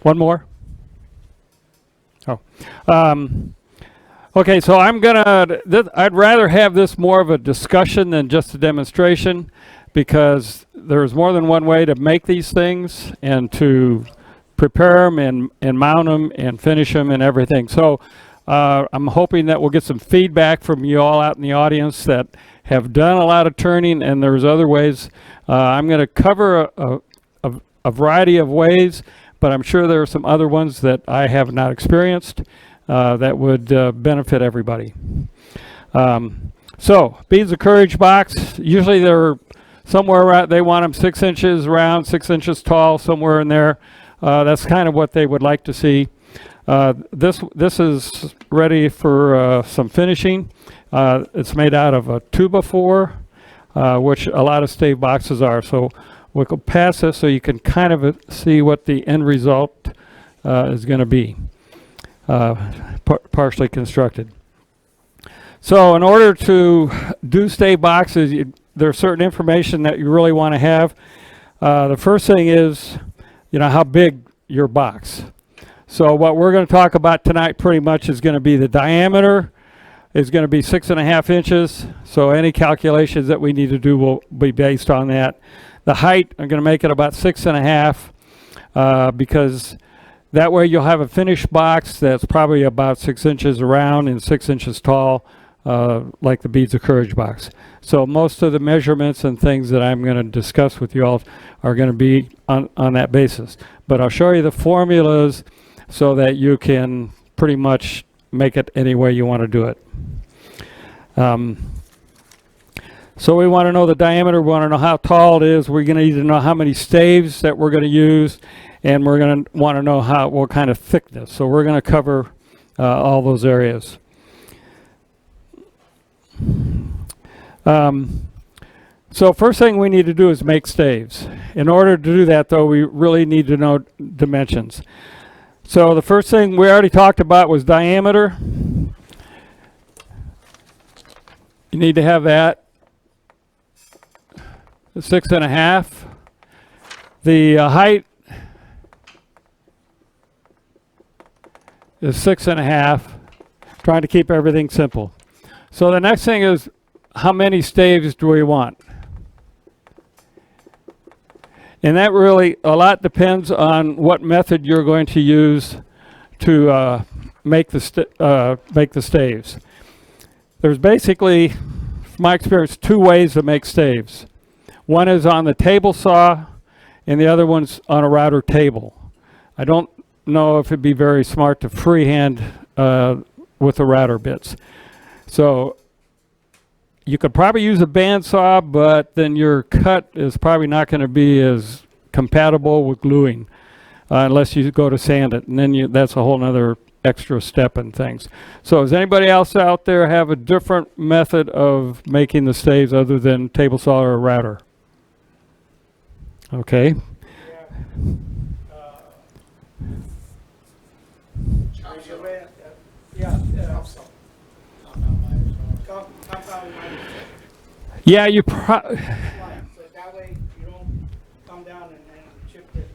One more? Oh. Okay, so I'd rather have this more of a discussion than just a demonstration, because there's more than one way to make these things and to prepare them and mount them and finish them and everything. So I'm hoping that we'll get some feedback from you all out in the audience that have done a lot of turning, and there's other ways. I'm going to cover a variety of ways, but I'm sure there are some other ones that I have not experienced that would benefit everybody. So beads of courage box, usually they're somewhere around, they want them 6 inches round, 6 inches tall, somewhere in there. That's kind of what they would like to see. This is ready for some finishing. It's made out of a 2x4, which a lot of stave boxes are. So we'll go past this so you can kind of see what the end result is going to be, partially constructed. So in order to do stave boxes, there's certain information that you really want to have. The first thing is, how big your box. So what we're going to talk about tonight pretty much is going to be the diameter is going to be 6.5 inches. So any calculations that we need to do will be based on that. The height, I'm going to make it about 6.5 because that way you'll have a finished box that's probably about 6 inches around and 6 inches tall, like the Beads of Courage box. So most of the measurements and things that I'm going to discuss with you all are going to be on that basis. But I'll show you the formulas so that you can pretty much make it any way you want to do it. So we want to know the diameter, we want to know how tall it is, we're going to need to know how many staves that we're going to use, and we're going to want to know what kind of thickness. So we're going to cover all those areas. So first thing we need to do is make staves. In order to do that, though, we really need to know dimensions. So the first thing we already talked about was diameter. You need to have that. 6.5. The height is 6.5. Trying to keep everything simple. So the next thing is, how many staves do we want? And that really, a lot depends on what method you're going to use to make the staves. There's basically, from my experience, 2 ways to make staves. One is on the table saw, and the other one's on a router table. I don't know if it'd be very smart to freehand with the router bits. So you could probably use a bandsaw, but then your cut is probably not going to be as compatible with gluing unless you go to sand it, and then that's a whole nother extra step and things. So does anybody else out there have a different method of making the staves other than table saw or a router? Okay. Yeah, you so that way you don't come down and then chip it.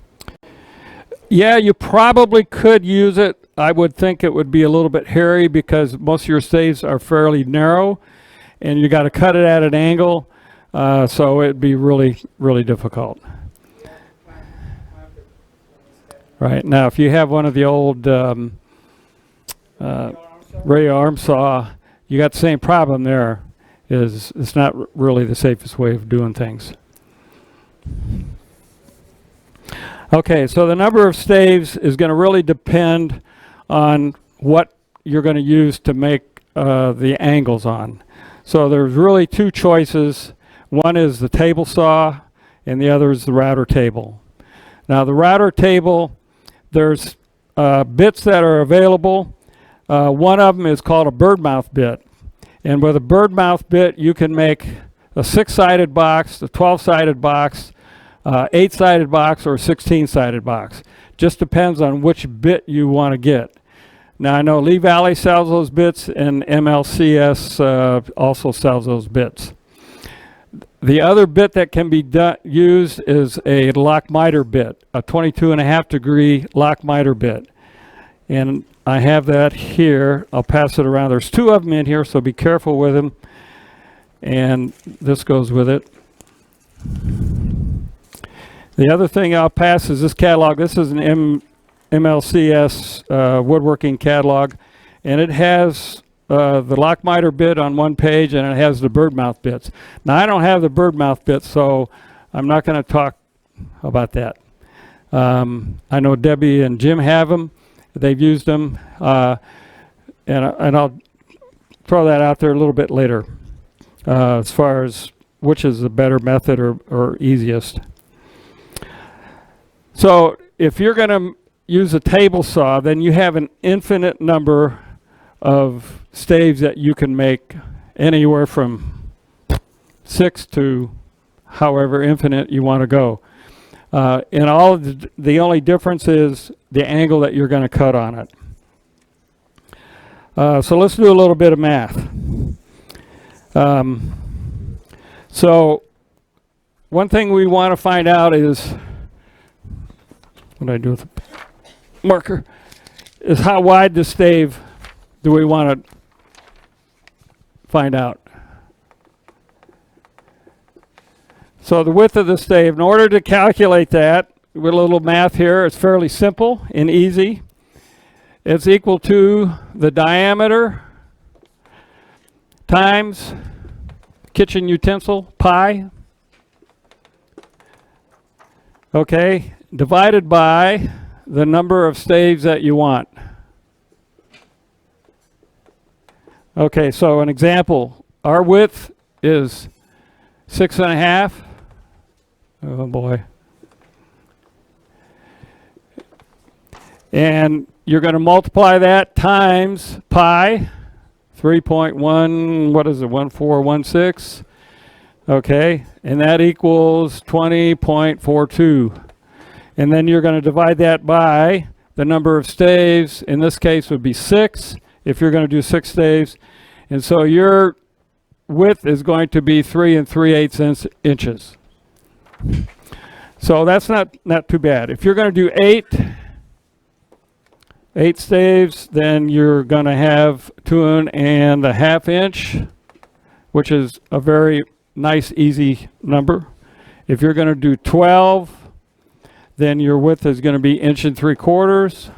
Yeah, you probably could use it. I would think it would be a little bit hairy because most of your staves are fairly narrow, and you got to cut it at an angle, so it'd be really, really difficult. Right, now if you have one of the old radio arm saw, you got the same problem there. It's not really the safest way of doing things. Okay, so the number of staves is going to really depend on what you're going to use to make the angles on. So there's really 2 choices. One is the table saw, and the other is the router table. Now the router table, there's bits that are available. One of them is called a bird mouth bit. And with a bird mouth bit, you can make a 6-sided box, a 12-sided box, 8-sided box, or a 16-sided box. Just depends on which bit you want to get. Now I know Lee Valley sells those bits, and MLCS also sells those bits. The other bit that can be used is a lock miter bit, a 22.5 degree lock miter bit. And I have that here. I'll pass it around. There's two of them in here, so be careful with them. And this goes with it. The other thing I'll pass is this catalog. This is an MLCS woodworking catalog, and it has the lock miter bit on one page, and it has the bird mouth bits. Now, I don't have the bird mouth bits, so I'm not going to talk about that. I know Debbie and Jim have them. They've used them, and I'll throw that out there a little bit later as far as which is the better method or easiest. So if you're going to use a table saw, then you have an infinite number of staves that you can make, anywhere from 6 to however infinite you want to go. And all of the only difference is the angle that you're going to cut on it. So let's do a little bit of math. So one thing we want to find out is, what do I do with the marker, is how wide the stave do we want to find out. So the width of the stave, in order to calculate that, with a little math here, it's fairly simple and easy. It's equal to the diameter times kitchen utensil, pi. Okay, divided by the number of staves that you want. Okay, so an example, our width is 6.5. Oh boy. And you're going to multiply that times pi, 3.1, what is it, 1416? Okay, and that equals 20.42. And then you're going to divide that by the number of staves. In this case would be 6, if you're going to do 6 staves. And so your width is going to be 3 3/8 inches. So that's not too bad. If you're going to do 8 staves, then you're going to have 2.5 inch, which is a very nice, easy number. If you're going to do 12, then your width is going to be 1 3/4.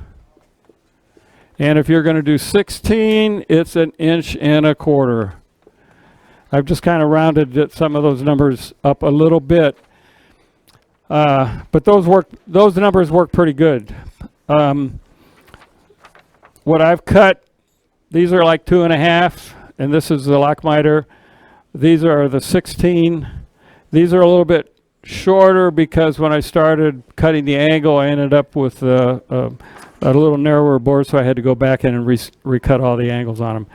And if you're going to do 16, it's 1 1/4. I've just kind of rounded some of those numbers up a little bit. But those numbers work pretty good. What I've cut, these are like 2.5, and this is the lock miter. These are the 16. These are a little bit shorter because when I started cutting the angle, I ended up with a little narrower board, so I had to go back in and recut all the angles on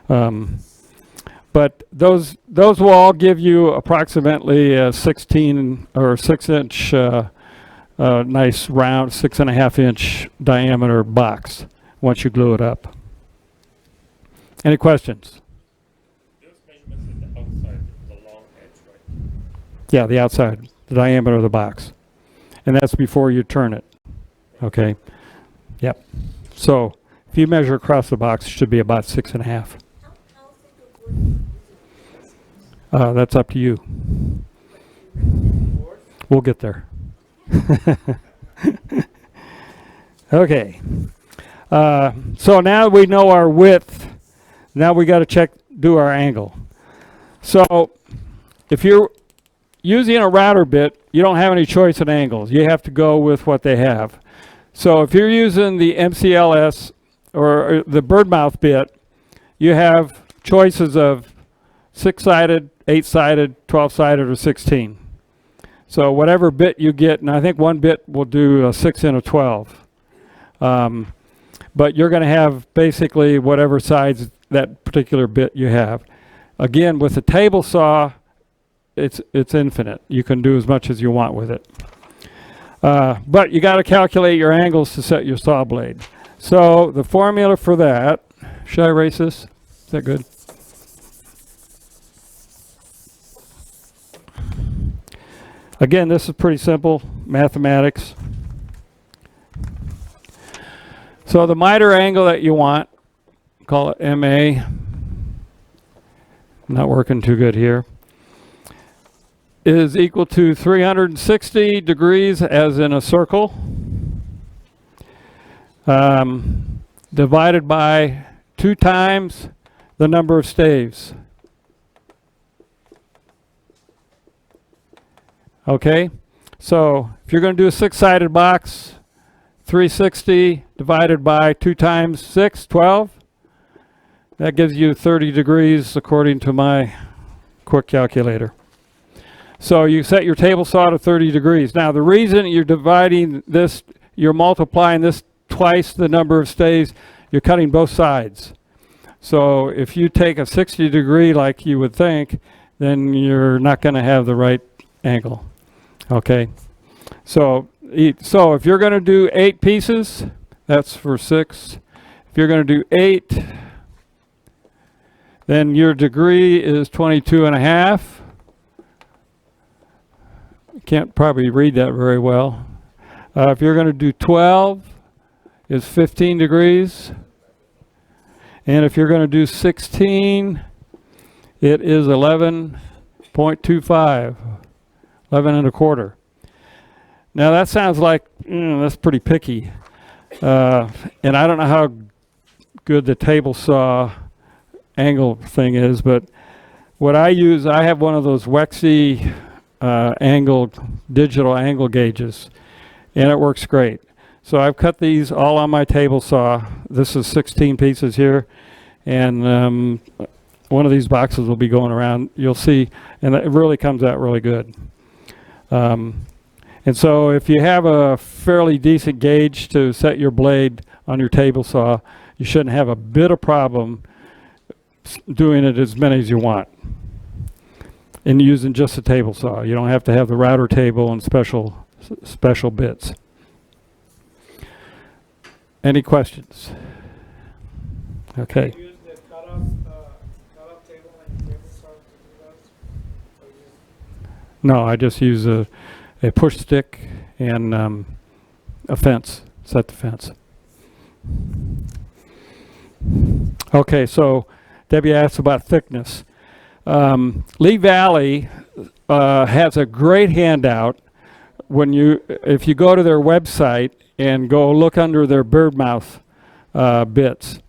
them. But those will all give you approximately a 16 or 6 inch, nice round 6.5 inch diameter box once you glue it up. Any questions? Those measurements at the outside, the long edge, right? Yeah, the outside, the diameter of the box. And that's before you turn it. Okay. Yep. So if you measure across the box, it should be about 6.5. That's up to you. We'll get there. Okay. So now we know our width. Now we got to do our angle. So if you're using a router bit, you don't have any choice in angles. You have to go with what they have. So if you're using the MCLS or the birdmouth bit, you have choices of 6-sided, 8-sided, 12-sided, or 16. So whatever bit you get, and I think one bit will do a 6 and a 12. But you're going to have basically whatever size that particular bit you have. Again, with a table saw, it's infinite. You can do as much as you want with it. But you got to calculate your angles to set your saw blade. So the formula for that, should I erase this? Is that good? Again, this is pretty simple mathematics. So the miter angle that you want, call it MA. Not working too good here. Is equal to 360 degrees as in a circle, divided by 2 times the number of staves. Okay, so if you're going to do a 6-sided box, 360 divided by 2 times 6, 12. That gives you 30 degrees according to my quick calculator. So you set your table saw to 30 degrees. Now the reason you're dividing this, you're multiplying this twice the number of staves, you're cutting both sides. So if you take a 60 degree like you would think, then you're not going to have the right angle. Okay, so if you're going to do 8 pieces, that's for 6. If you're going to do 8, then your degree is 22.5. Can't probably read that very well. If you're going to do 12, it's 15 degrees. And if you're going to do 16, it is 11.25, 11.25. Now that sounds like, that's pretty picky. And I don't know how good the table saw angle thing is, but what I use, I have one of those Wexy digital angle gauges, and it works great. So I've cut these all on my table saw. This is 16 pieces here, and one of these boxes will be going around. You'll see, and it really comes out really good. And so if you have a fairly decent gauge to set your blade on your table saw, you shouldn't have a bit of problem doing it as many as you want and using just a table saw. You don't have to have the router table and special bits. Any questions? Okay. Do you use the cutoff table and table saw to do those? Or you just No, I just use a push stick and a fence, set the fence. Okay, so Debbie asked about thickness. Lee Valley has a great handout if you go to their website and go look under their birdmouth bits.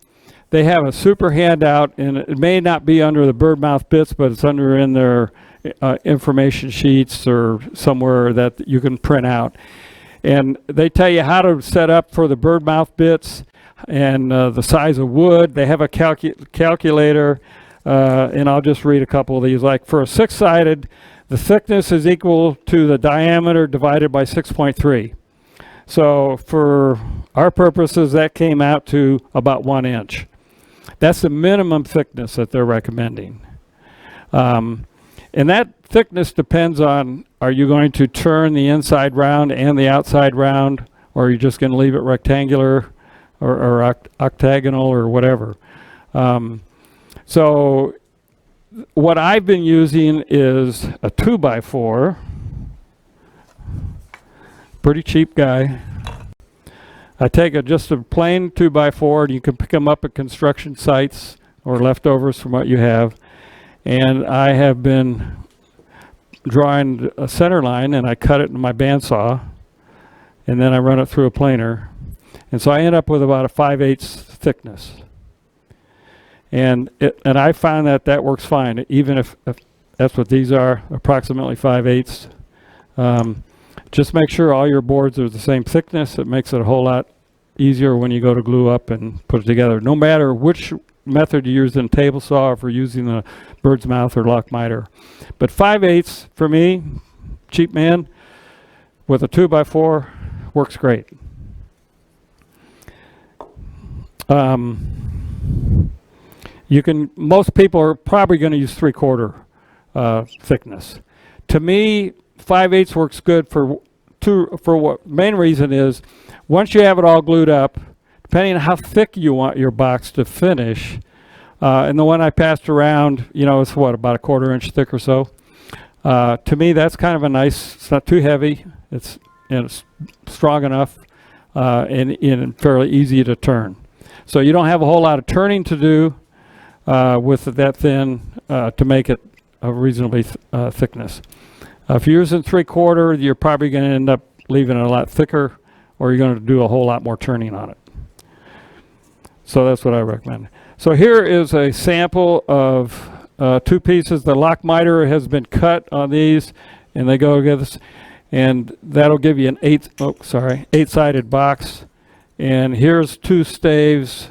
They have a super handout, and it may not be under the birdmouth bits, but it's in their information sheets or somewhere that you can print out. And they tell you how to set up for the birdmouth bits and the size of wood. They have a calculator, and I'll just read a couple of these. Like for a 6-sided, the thickness is equal to the diameter divided by 6.3. So for our purposes, that came out to about 1 inch. That's the minimum thickness that they're recommending. And that thickness depends on, are you going to turn the inside round and the outside round, or are you just going to leave it rectangular or octagonal or whatever? So what I've been using is a 2x4, pretty cheap guy. I take just a plain 2x4, and you can pick them up at construction sites or leftovers from what you have. And I have been drawing a center line, and I cut it in my bandsaw, and then I run it through a planer. And so I end up with about a 5/8 thickness. And I find that works fine, even if that's what these are, approximately 5/8. Just make sure all your boards are the same thickness. It makes it a whole lot easier when you go to glue up and put it together, no matter which method you use in table saw, or if you're using the bird's mouth or lock miter. But 5/8 for me, cheap man, with a 2x4 works great. Most people are probably going to use 3/4 thickness. To me, 5/8 works good for what main reason is, once you have it all glued up, depending on how thick you want your box to finish, and the one I passed around, it's what, about a 1/4 inch thick or so. To me, that's kind of a nice, it's not too heavy, and it's strong enough, and fairly easy to turn. So you don't have a whole lot of turning to do with that thin to make it a reasonably thickness. If you're using 3/4, you're probably going to end up leaving it a lot thicker, or you're going to do a whole lot more turning on it. So that's what I recommend. So here is a sample of 2 pieces. The lock miter has been cut on these, and they go together, and that'll give you an 8-sided box. And here's 2 staves,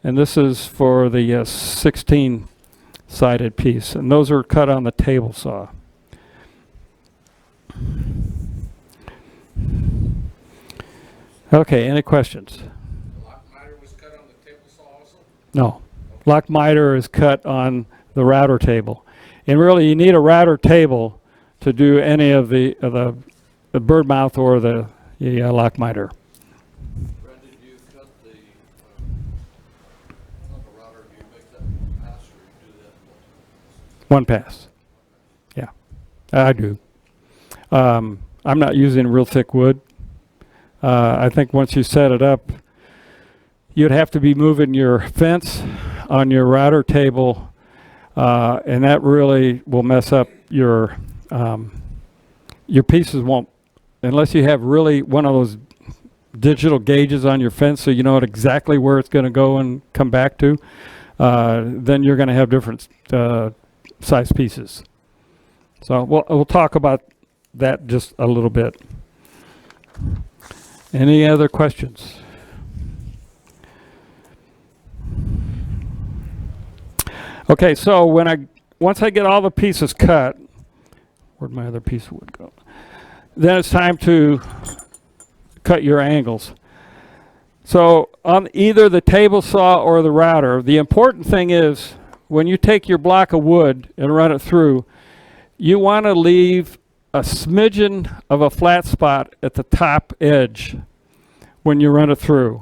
and this is for the 16-sided piece, and those are cut on the table saw. Okay, any questions? The lock miter was cut on the table saw also? No. Lock miter is cut on the router table. And really, you need a router table to do any of the bird mouth or the lock miter. Brad, did you cut the, on the router, do you make that pass or you do that multiple? One pass. Yeah, I do. I'm not using real thick wood. I think once you set it up, you'd have to be moving your fence on your router table, and that really will mess up your pieces. Won't, unless you have really one of those digital gauges on your fence so you know exactly where it's going to go and come back to, then you're going to have different size pieces. So we'll talk about that just a little bit. Any other questions? Okay, so once I get all the pieces cut, where'd my other piece of wood go? Then it's time to cut your angles. So on either the table saw or the router, the important thing is when you take your block of wood and run it through, you want to leave a smidgen of a flat spot at the top edge when you run it through.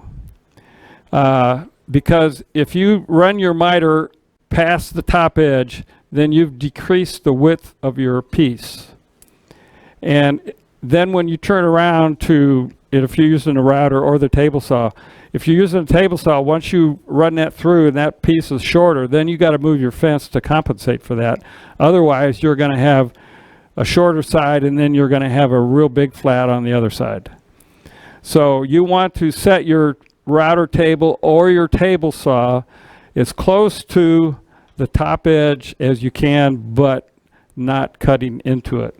Because if you run your miter past the top edge, then you've decreased the width of your piece. And then when you turn around to, if you're using a router or the table saw, if you're using a table saw, once you run that through and that piece is shorter, then you got to move your fence to compensate for that. Otherwise, you're going to have a shorter side, and then you're going to have a real big flat on the other side. So you want to set your router table or your table saw as close to the top edge as you can, but not cutting into it.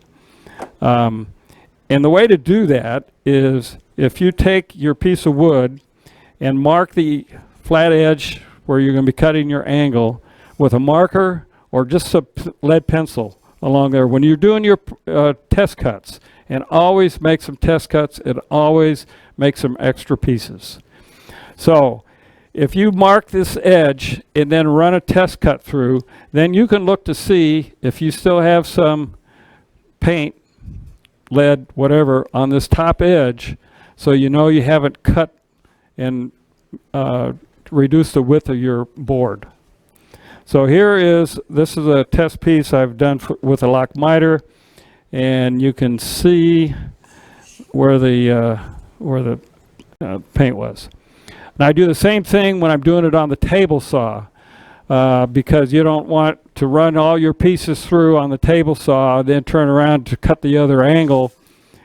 And the way to do that is if you take your piece of wood and mark the flat edge where you're going to be cutting your angle with a marker or just a lead pencil along there. When you're doing your test cuts, and always make some test cuts, and always make some extra pieces. So if you mark this edge and then run a test cut through, then you can look to see if you still have some paint, lead, whatever, on this top edge, so you know you haven't cut and reduced the width of your board. So this is a test piece I've done with a lock miter, and you can see where the paint was. And I do the same thing when I'm doing it on the table saw, because you don't want to run all your pieces through on the table saw, then turn around to cut the other angle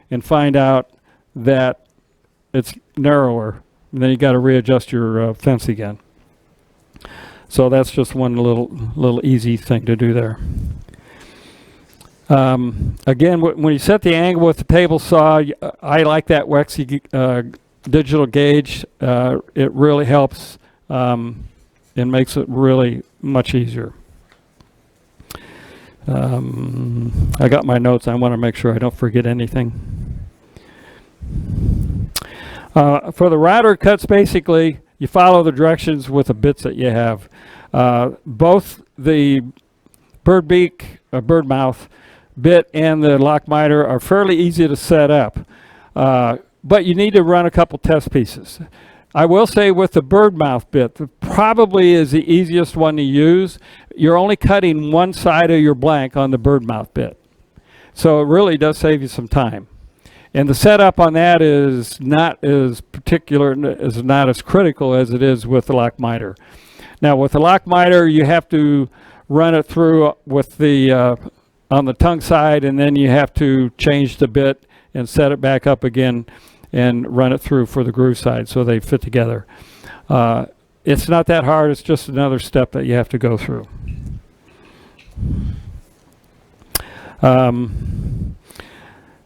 and find out that it's narrower. And then you got to readjust your fence again. So that's just one little easy thing to do there. Again, when you set the angle with the table saw, I like that waxy digital gauge. It really helps and makes it really much easier. I got my notes. I want to make sure I don't forget anything. For the router cuts, basically, you follow the directions with the bits that you have. Both the bird beak, bird mouth bit and the lock miter are fairly easy to set up, but you need to run a couple test pieces. I will say with the bird mouth bit, probably is the easiest one to use. You're only cutting one side of your blank on the bird mouth bit. So it really does save you some time. And the setup on that is not as not as critical as it is with the lock miter. Now with the lock miter, you have to run it through with the on the tongue side, and then you have to change the bit and set it back up again and run it through for the groove side so they fit together. It's not that hard, it's just another step that you have to go through.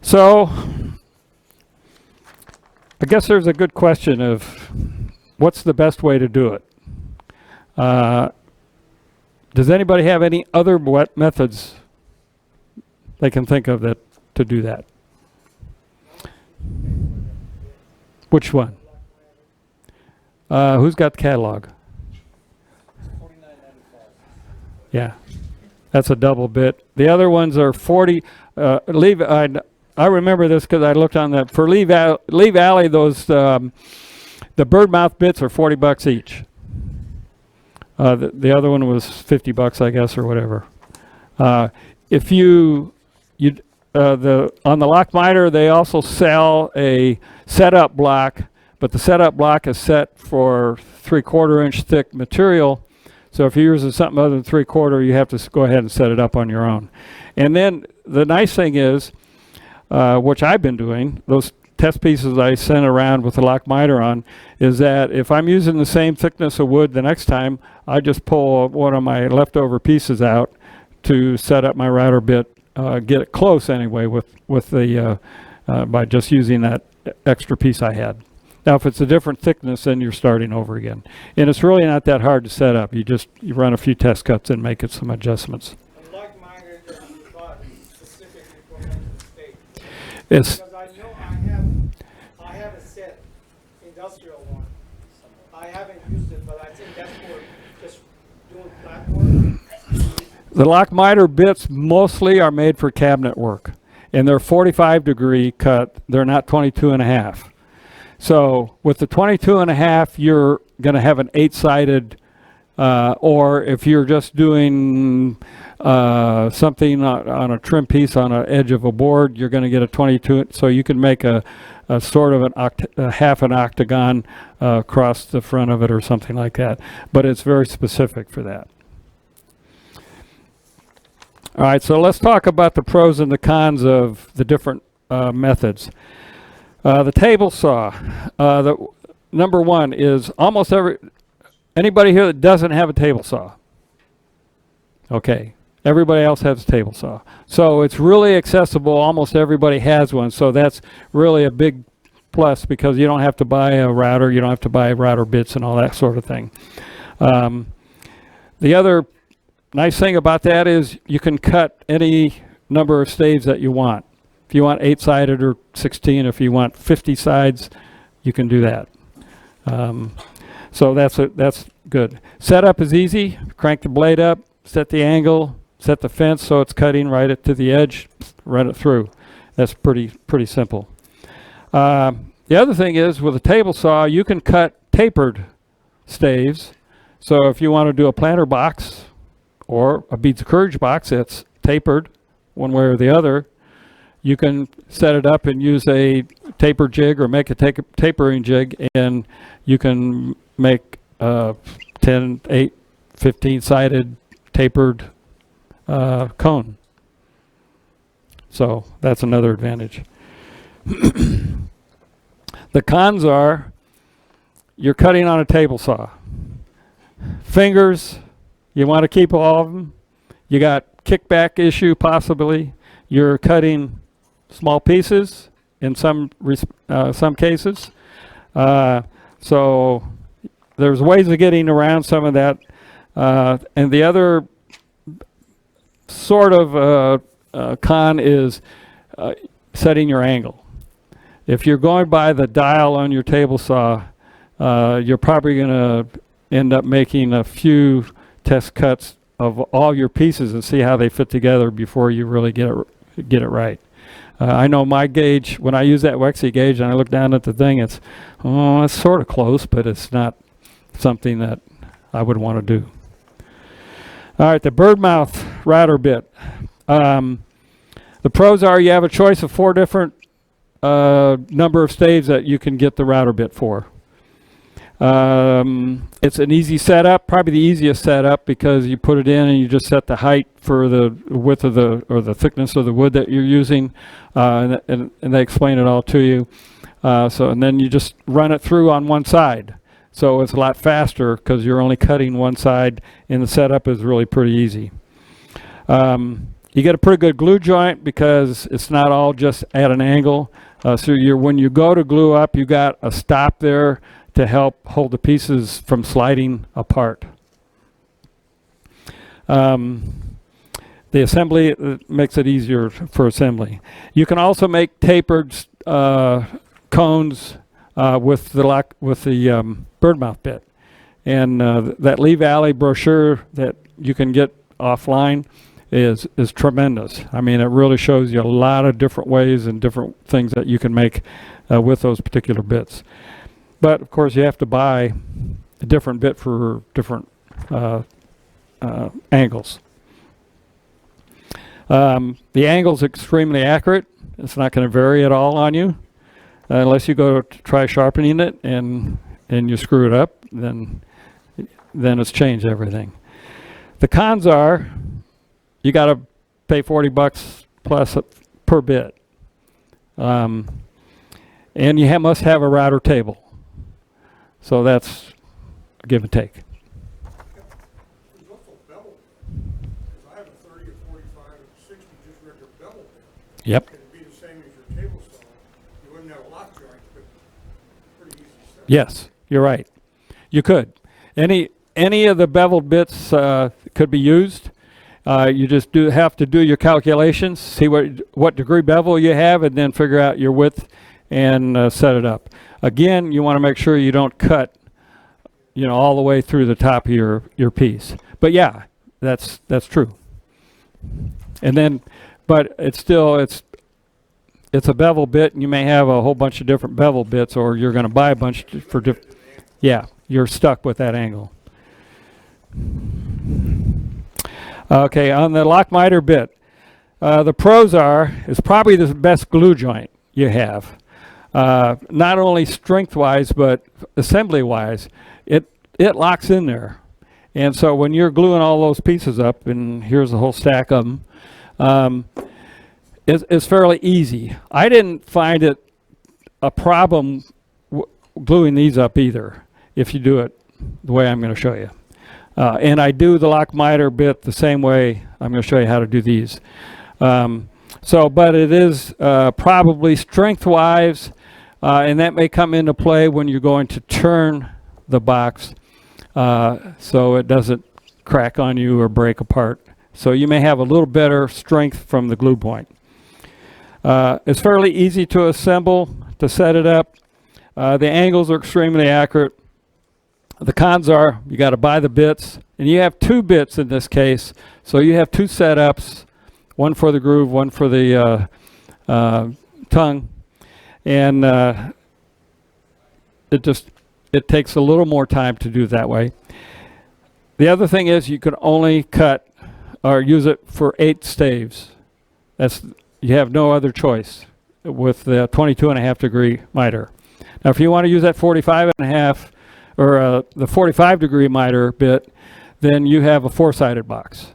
So I guess there's a good question of what's the best way to do it. Does anybody have any other methods they can think of that to do that? Which one? Who's got the catalog? Yeah, that's a double bit. The other ones are 40. I remember this because I looked on that. For Lee Valley, those the bird mouth bits are $40 each. The other one was $50, I guess, or whatever. If on the lock miter, they also sell a setup block, but the setup block is set for 3/4 inch thick material. So if you're using something other than 3/4, you have to go ahead and set it up on your own. And then the nice thing is, which I've been doing, those test pieces I sent around with the lock miter on, is that if I'm using the same thickness of wood the next time, I just pull one of my leftover pieces out to set up my router bit, get it close anyway with the by just using that extra piece I had. Now, if it's a different thickness, then you're starting over again. And it's really not that hard to set up. You run a few test cuts and make it some adjustments. A lock miter that you bought specifically for making the stave. It's, Because I know I have a set industrial one. I haven't used it, but I think that's for just doing flat work. the lock miter bits mostly are made for cabinet work. And they're 45-degree cut. They're not 22.5. So with the 22.5, you're going to have an 8-sided, or if you're just doing something on a trim piece on an edge of a board, you're going to get a 22. So you can make a sort of a half an octagon across the front of it or something like that. But it's very specific for that. All right, so let's talk about the pros and the cons of the different methods. The table saw, number one is almost anybody here that doesn't have a table saw? Okay, everybody else has a table saw. So it's really accessible, almost everybody has one, so that's really a big plus because you don't have to buy a router, you don't have to buy router bits and all that sort of thing. The other nice thing about that is you can cut any number of staves that you want. If you want 8-sided or 16, if you want 50 sides, you can do that. So that's good. Setup is easy. Crank the blade up, set the angle, set the fence so it's cutting right to the edge, run it through. That's pretty simple. The other thing is with a table saw, you can cut tapered staves. So if you want to do a planter box or a beads of courage box that's tapered one way or the other, you can set it up and use a taper jig or make a tapering jig, and you can make 10, 8, 15-sided tapered cone. So that's another advantage. The cons are you're cutting on a table saw. Fingers, you want to keep all of them. You got kickback issue possibly. You're cutting small pieces in some cases. So there's ways of getting around some of that. And the other sort of con is setting your angle. If you're going by the dial on your table saw, you're probably going to end up making a few test cuts of all your pieces and see how they fit together before you really get it right. I know my gauge, when I use that Wexy gauge and I look down at the thing, it's sort of close, but it's not something that I would want to do. All right, the bird mouth router bit. The The pros are you have a choice of 4 different number of staves that you can get the router bit for. It's an easy setup, probably the easiest setup, because you put it in and you just set the height for the width of the, or the thickness of the wood that you're using, and they explain it all to you. And then you just run it through on one side. So it's a lot faster because you're only cutting one side, and the setup is really pretty easy. You get a pretty good glue joint because it's not all just at an angle. So when you go to glue up, you got a stop there to help hold the pieces from sliding apart. The assembly makes it easier for assembly. You can also make tapered cones with the bird mouth bit, and that Lee Valley brochure that you can get offline is tremendous. I mean, it really shows you a lot of different ways and different things that you can make with those particular bits. But of course, you have to buy a different bit for different angles. The angle's extremely accurate. It's not going to vary at all on you, unless you go to try sharpening it and you screw it up. Then it's changed everything. The cons are you got to pay $40 plus per bit, and you must have a router table. So that's a give and take. There's also bevel. Because I have a 30, a 45, and a 60, just regular bevel bit. Yep. It'd be the same as your table saw. You wouldn't have a lock joint, but pretty easy set. Yes, you're right. You could. Any of the beveled bits could be used. You just have to do your calculations, see what degree bevel you have, and then figure out your width and set it up. Again, you want to make sure you don't cut, all the way through the top of your piece. But yeah, that's true. And then, but it's a bevel bit, and you may have a whole bunch of different bevel bits, or you're going to buy a bunch for different. Yeah, you're stuck with that angle. Okay, on the lock miter bit, the pros it's probably the best glue joint you have. Not only strength-wise, but assembly-wise, it locks in there. And so when you're gluing all those pieces up, and here's a whole stack of them, it's fairly easy. I didn't find it a problem gluing these up either, if you do it the way I'm going to show you. And I do the lock miter bit the same way. I'm going to show you how to do these. But it is probably strength-wise, and that may come into play when you're going to turn the box so it doesn't crack on you or break apart. So you may have a little better strength from the glue point. It's fairly easy to assemble, to set it up. The angles are extremely accurate. The cons are you got to buy the bits, and you have 2 bits in this case, so you have 2 setups, one for the groove, one for the tongue, and it takes a little more time to do it that way. The other thing is you can only cut or use it for 8 staves. You have no other choice with the 22.5 degree miter. Now, if you want to use that 45.5 or the 45 degree miter bit, then you have a 4-sided box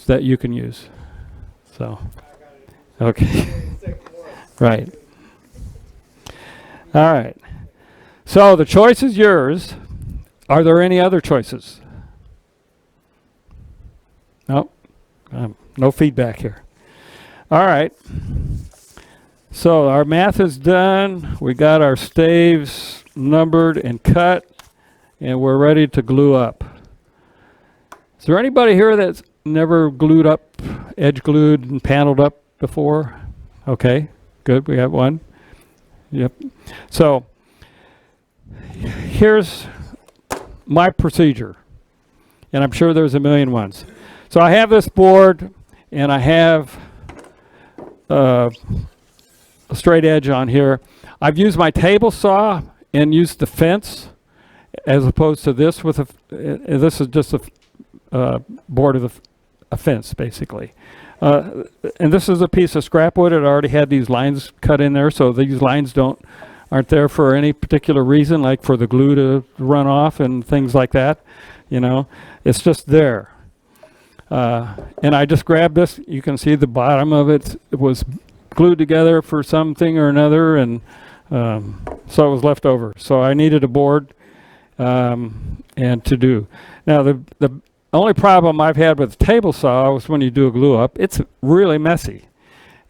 that you can use. So, okay. Right. All right. So the choice is yours. Are there any other choices? No. No feedback here. All right. So our math is done. We got our staves numbered and cut, and we're ready to glue up. Is there anybody here that's never glued up, edge glued and paneled up before? Okay, good, we got one. Yep. So here's my procedure, and I'm sure there's a million ones. So I have this board, and I have a straight edge on here. I've used my table saw and used the fence as opposed to this this is just a board of a fence basically. And this is a piece of scrap wood. It already had these lines cut in there, so these lines aren't there for any particular reason, like for the glue to run off and things like that. You know, it's just there. And I just grabbed this. You can see the bottom of it. It was glued together for something or another, and so it was left over. So I needed a board and to do. Now the only problem I've had with the table saw was when you do a glue up, it's really messy.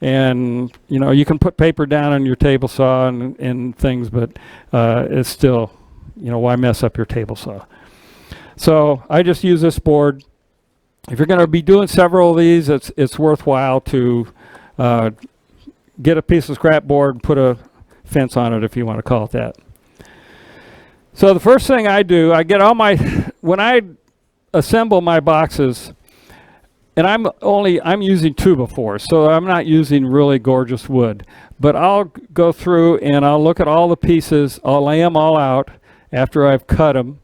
And you know, you can put paper down on your table saw and things, but it's still, you know, why mess up your table saw? So I just use this board. If you're going to be doing several of these, it's worthwhile to get a piece of scrap board and put a fence on it, if you want to call it that. So the first thing I do, I get all my, when I assemble my boxes, and I'm using 2x4, so I'm not using really gorgeous wood, but I'll go through and I'll look at all the pieces. I'll lay them all out after I've cut them,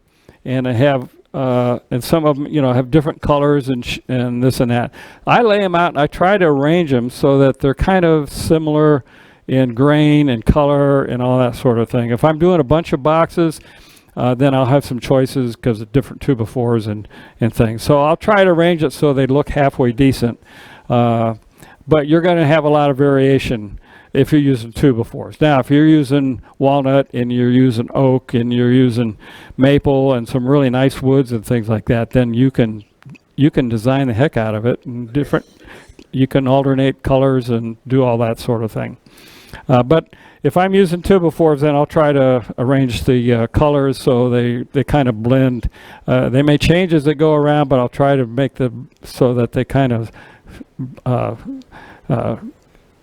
and I have and some of them, you know, have different colors and this and that. I lay them out and I try to arrange them so that they're kind of similar in grain and color and all that sort of thing. If I'm doing a bunch of boxes, then I'll have some choices because of different 2x4s and things. So I'll try to arrange it so they look halfway decent. But you're going to have a lot of variation if you're using 2x4s. Now, if you're using walnut and you're using oak and you're using maple and some really nice woods and things like that, then you can design the heck out of it, and you can alternate colors and do all that sort of thing. But if I'm using 2x4s, then I'll try to arrange the colors so they kind of blend. They may change as they go around, but I'll try to make them so that they kind of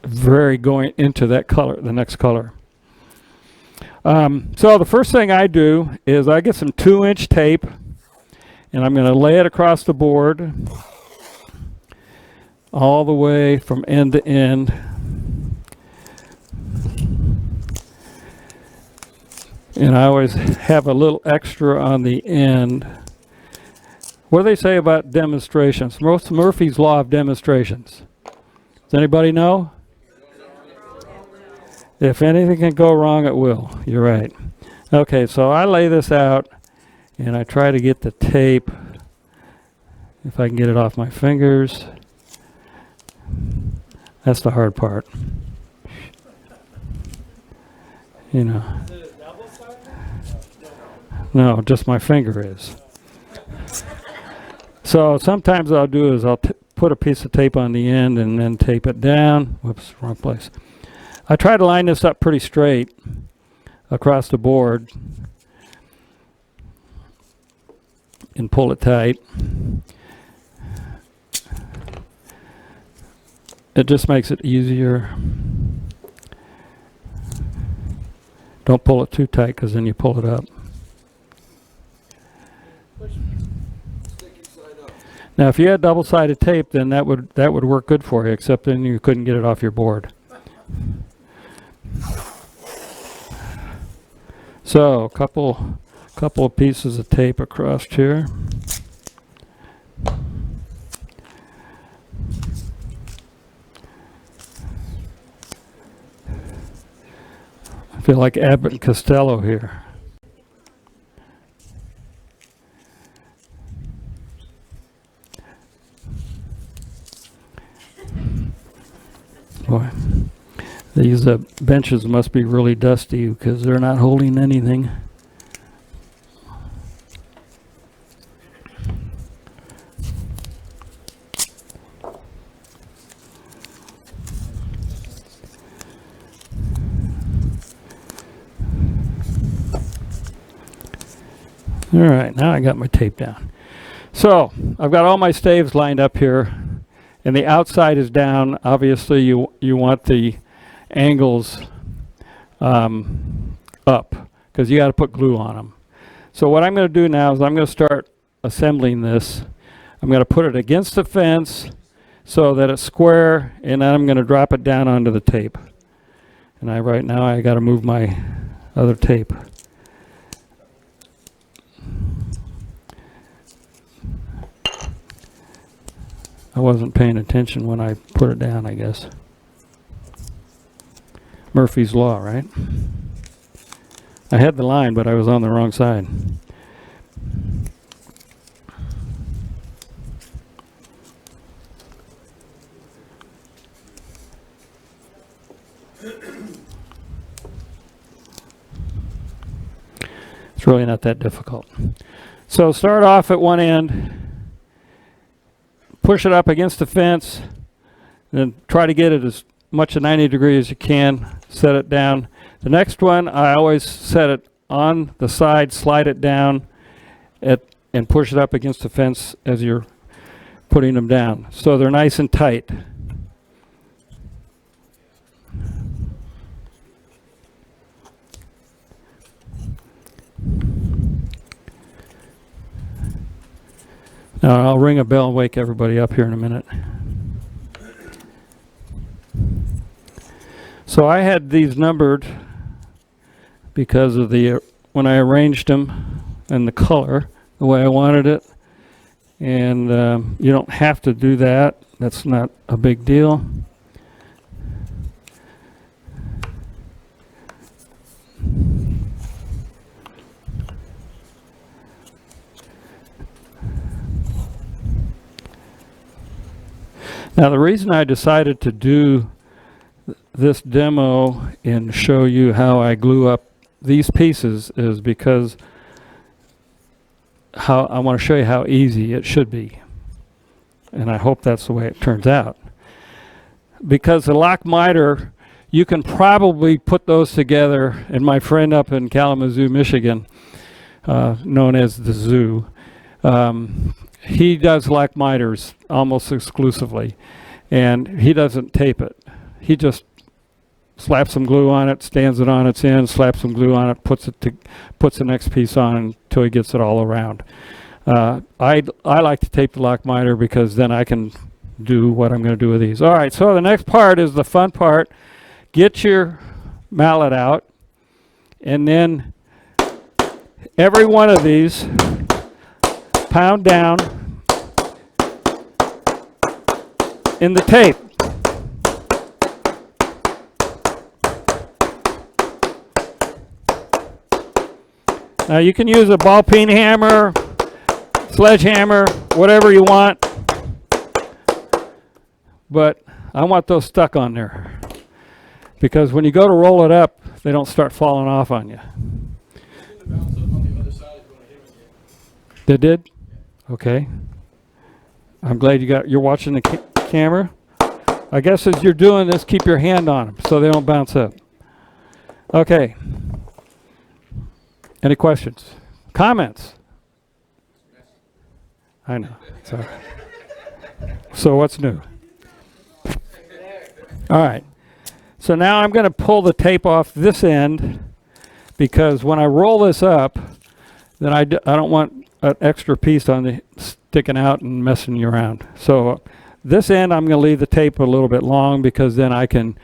vary going into that color, the next color. So the first thing I do is I get some 2-inch tape, and I'm going to lay it across the board all the way from end to end. And I always have a little extra on the end. What do they say about demonstrations? Murphy's Law of Demonstrations. Does anybody know? If anything can go wrong, it will. You're right. Okay, so I lay this out, and I try to get the tape, if I can get it off my fingers. That's the hard part. You know. No, just my finger is. So sometimes I'll do is I'll put a piece of tape on the end and then tape it down. Whoops, wrong place. I try to line this up pretty straight across the board and pull it tight. It just makes it easier. Don't pull it too tight, because then you pull it up. Now, if you had double-sided tape, then that would work good for you, except then you couldn't get it off your board. So, a couple of pieces of tape across here. I feel like Abbott and Costello here. Boy, these benches must be really dusty because they're not holding anything. All right, now I got my tape down. So I've got all my staves lined up here, and the outside is down. Obviously, you want the angles up, because you got to put glue on them. So what I'm going to do now is I'm going to start assembling this. I'm going to put it against the fence so that it's square, and then I'm going to drop it down onto the tape. And right now I got to move my other tape. I wasn't paying attention when I put it down, I guess. Murphy's Law, right? I had the line, but I was on the wrong side. It's really not that difficult. So start off at one end, push it up against the fence, then try to get it as much at 90 degrees as you can, set it down. The next one, I always set it on the side, slide it down, and push it up against the fence as you're putting them down. So they're nice and tight. Now I'll ring a bell and wake everybody up here in a minute. So I had these numbered because of the when I arranged them and the color the way I wanted it. And you don't have to do that. That's not a big deal. Now the reason I decided to do this demo and show you how I glue up these pieces is because I want to show you how easy it should be. And I hope that's the way it turns out. Because the lock miter, you can probably put those together, and my friend up in Kalamazoo, Michigan, known as the Zoo, he does lock miters almost exclusively, and he doesn't tape it. He just slaps some glue on it, stands it on its end, slaps some glue on it, puts the next piece on until he gets it all around. I like to tape the lock miter because then I can do what I'm going to do with these. All right, so the next part is the fun part. Get your mallet out, and then every one of these pound down in the tape. Now you can use a ball peen hammer, sledgehammer, whatever you want, but I want those stuck on there because when you go to roll it up, they don't start falling off on you. They did? Okay. I'm glad you're watching the camera. I guess as you're doing this, keep your hand on them so they don't bounce up. Okay. Any questions? Comments? I know. Sorry. So what's new? All right. So now I'm going to pull the tape off this end because when I roll this up, then I don't want an extra piece on the sticking out and messing you around. So this end I'm going to leave the tape a little bit long because then I can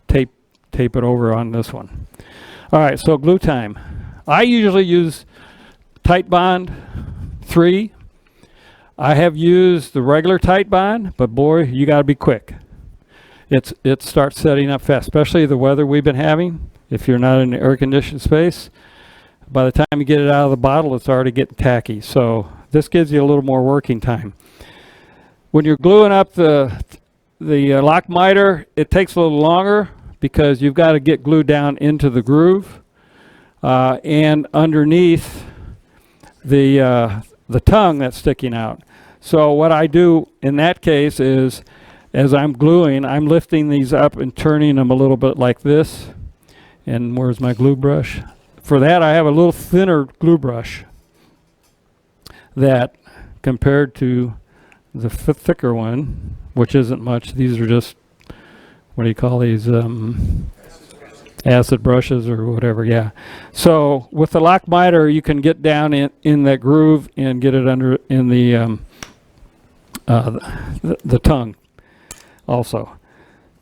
tape it over on this one. All right, so glue time. I usually use Tight Bond 3. I have used the regular Tight Bond, but boy, you got to be quick. It starts setting up fast, especially the weather we've been having. If you're not in an air-conditioned space, by the time you get it out of the bottle, it's already getting tacky. So this gives you a little more working time. When you're gluing up the lock miter, it takes a little longer because you've got to get glue down into the groove and underneath the tongue that's sticking out. So what I do in that case is, as I'm gluing, I'm lifting these up and turning them a little bit like this. And where's my glue brush? For that, I have a little thinner glue brush that, compared to the thicker one, which isn't much, these are just, what do you call these? Acid brushes or whatever, yeah. So with the lock miter, you can get down in that groove and get it under in the tongue also.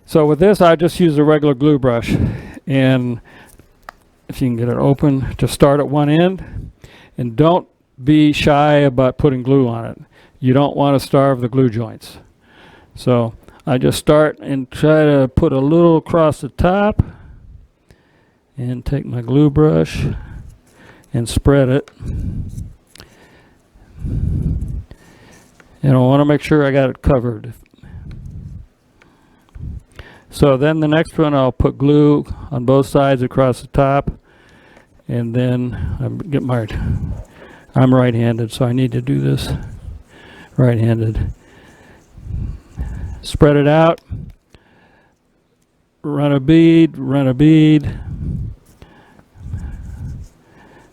So with this, I just use a regular glue brush, and if you can get it open, just start at one end, and don't be shy about putting glue on it. You don't want to starve the glue joints. So I just start and try to put a little across the top and take my glue brush and spread it. And I want to make sure I got it covered. So then the next one I'll put glue on both sides across the top, and then I'm right-handed, so I need to do this right-handed. Spread it out, run a bead,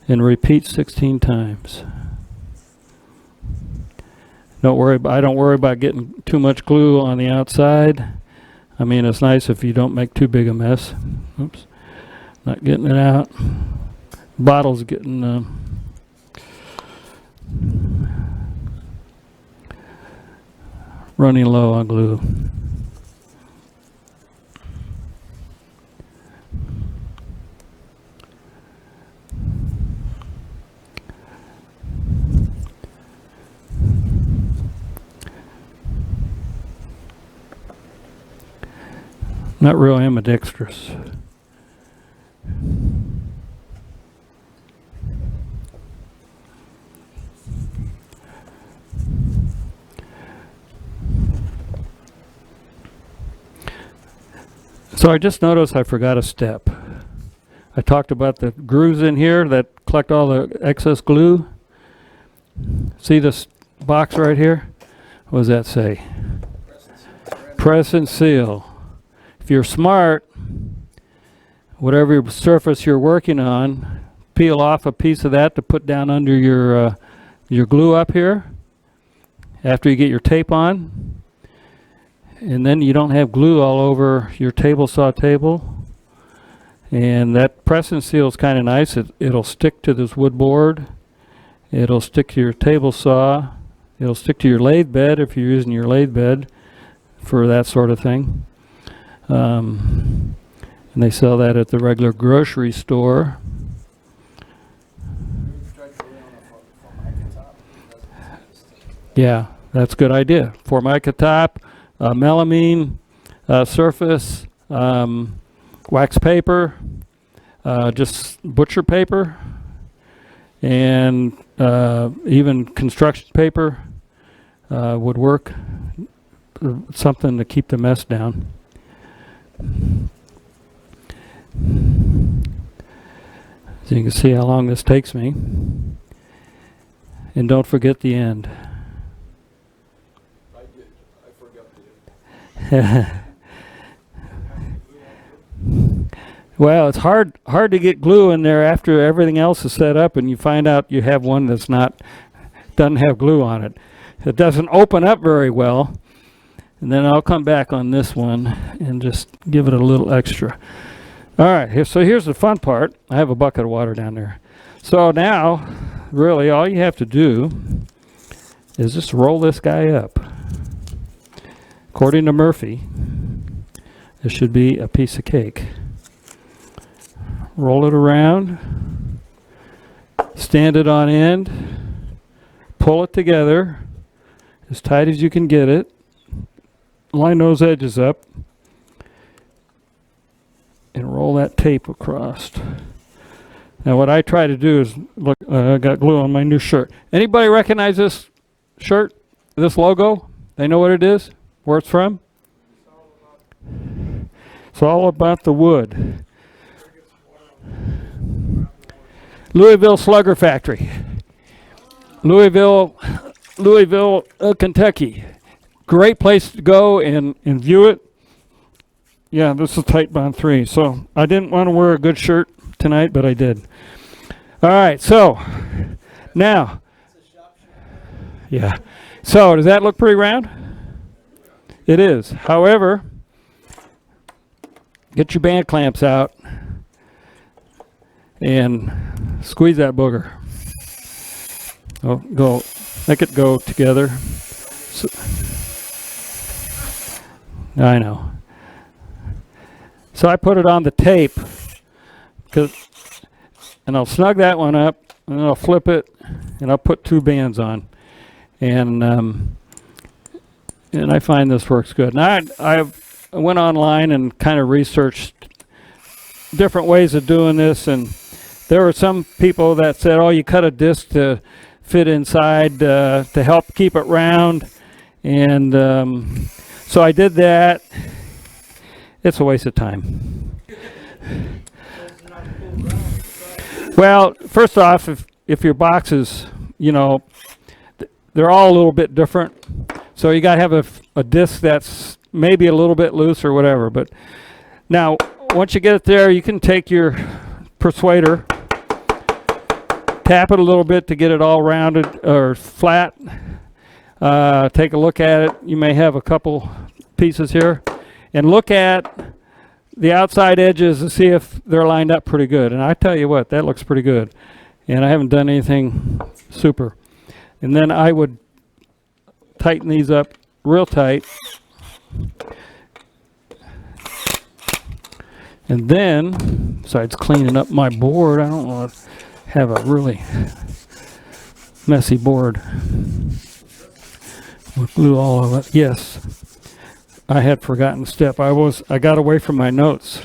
and repeat 16 times. I don't worry about getting too much glue on the outside. I mean, it's nice if you don't make too big a mess. Oops, not getting it out. Bottle's getting running low on glue. Not real ambidextrous. So I just noticed I forgot a step. I talked about the grooves in here that collect all the excess glue. See this box right here? What does that say? Press and seal. If you're smart, whatever surface you're working on, peel off a piece of that to put down under your glue up here after you get your tape on. And then you don't have glue all over your table saw table. And that press and seal is kind of nice. It'll stick to this wood board. It'll stick to your table saw. It'll stick to your lathe bed if you're using your lathe bed for that sort of thing. And they sell that at the regular grocery store. Yeah, that's a good idea. Formica top, melamine surface, wax paper, just butcher paper, and even construction paper would work. Something to keep the mess down. So you can see how long this takes me. And don't forget the end. I did. I forgot the Well, it's hard to get glue in there after everything else is set up, and you find out you have one that's doesn't have glue on it. It doesn't open up very well. And then I'll come back on this one and just give it a little extra. All right, so here's the fun part. I have a bucket of water down there. So now, really, all you have to do is just roll this guy up. According to Murphy, this should be a piece of cake. Roll it around, stand it on end, pull it together as tight as you can get it. Line those edges up and roll that tape across. Now what I try to do is, look, I got glue on my new shirt. Anybody recognize this shirt, this logo? They know what it is, where it's from? It's all about the wood. Louisville Slugger Factory. Louisville, Kentucky. Great place to go and view it. Yeah, this is Tight Bond 3. So I didn't want to wear a good shirt tonight, but I did. All right, so now, yeah. So does that look pretty round? It is. However, get your band clamps out and squeeze that booger. Oh, make it go together. So, I know. So I put it on the tape, and I'll snug that one up, and then I'll flip it, and I'll put two bands on. And and I find this works good. And I went online and kind of researched different ways of doing this, and there were some people that said, oh, you cut a disc to fit inside to help keep it round. And so I did that. It's a waste of time. Well, first off, if your box is, you know, they're all a little bit different. So you got to have a disc that's maybe a little bit loose or whatever. But now, once you get it there, you can take your persuader, tap it a little bit to get it all rounded or flat. Take a look at it. You may have a couple pieces here. And look at the outside edges to see if they're lined up pretty good. And I tell you what, that looks pretty good. And I haven't done anything super. And then I would tighten these up real tight. And then, besides cleaning up my board, I don't want to have a really messy board. We'll glue all of it. Yes, I had forgotten step. I got away from my notes.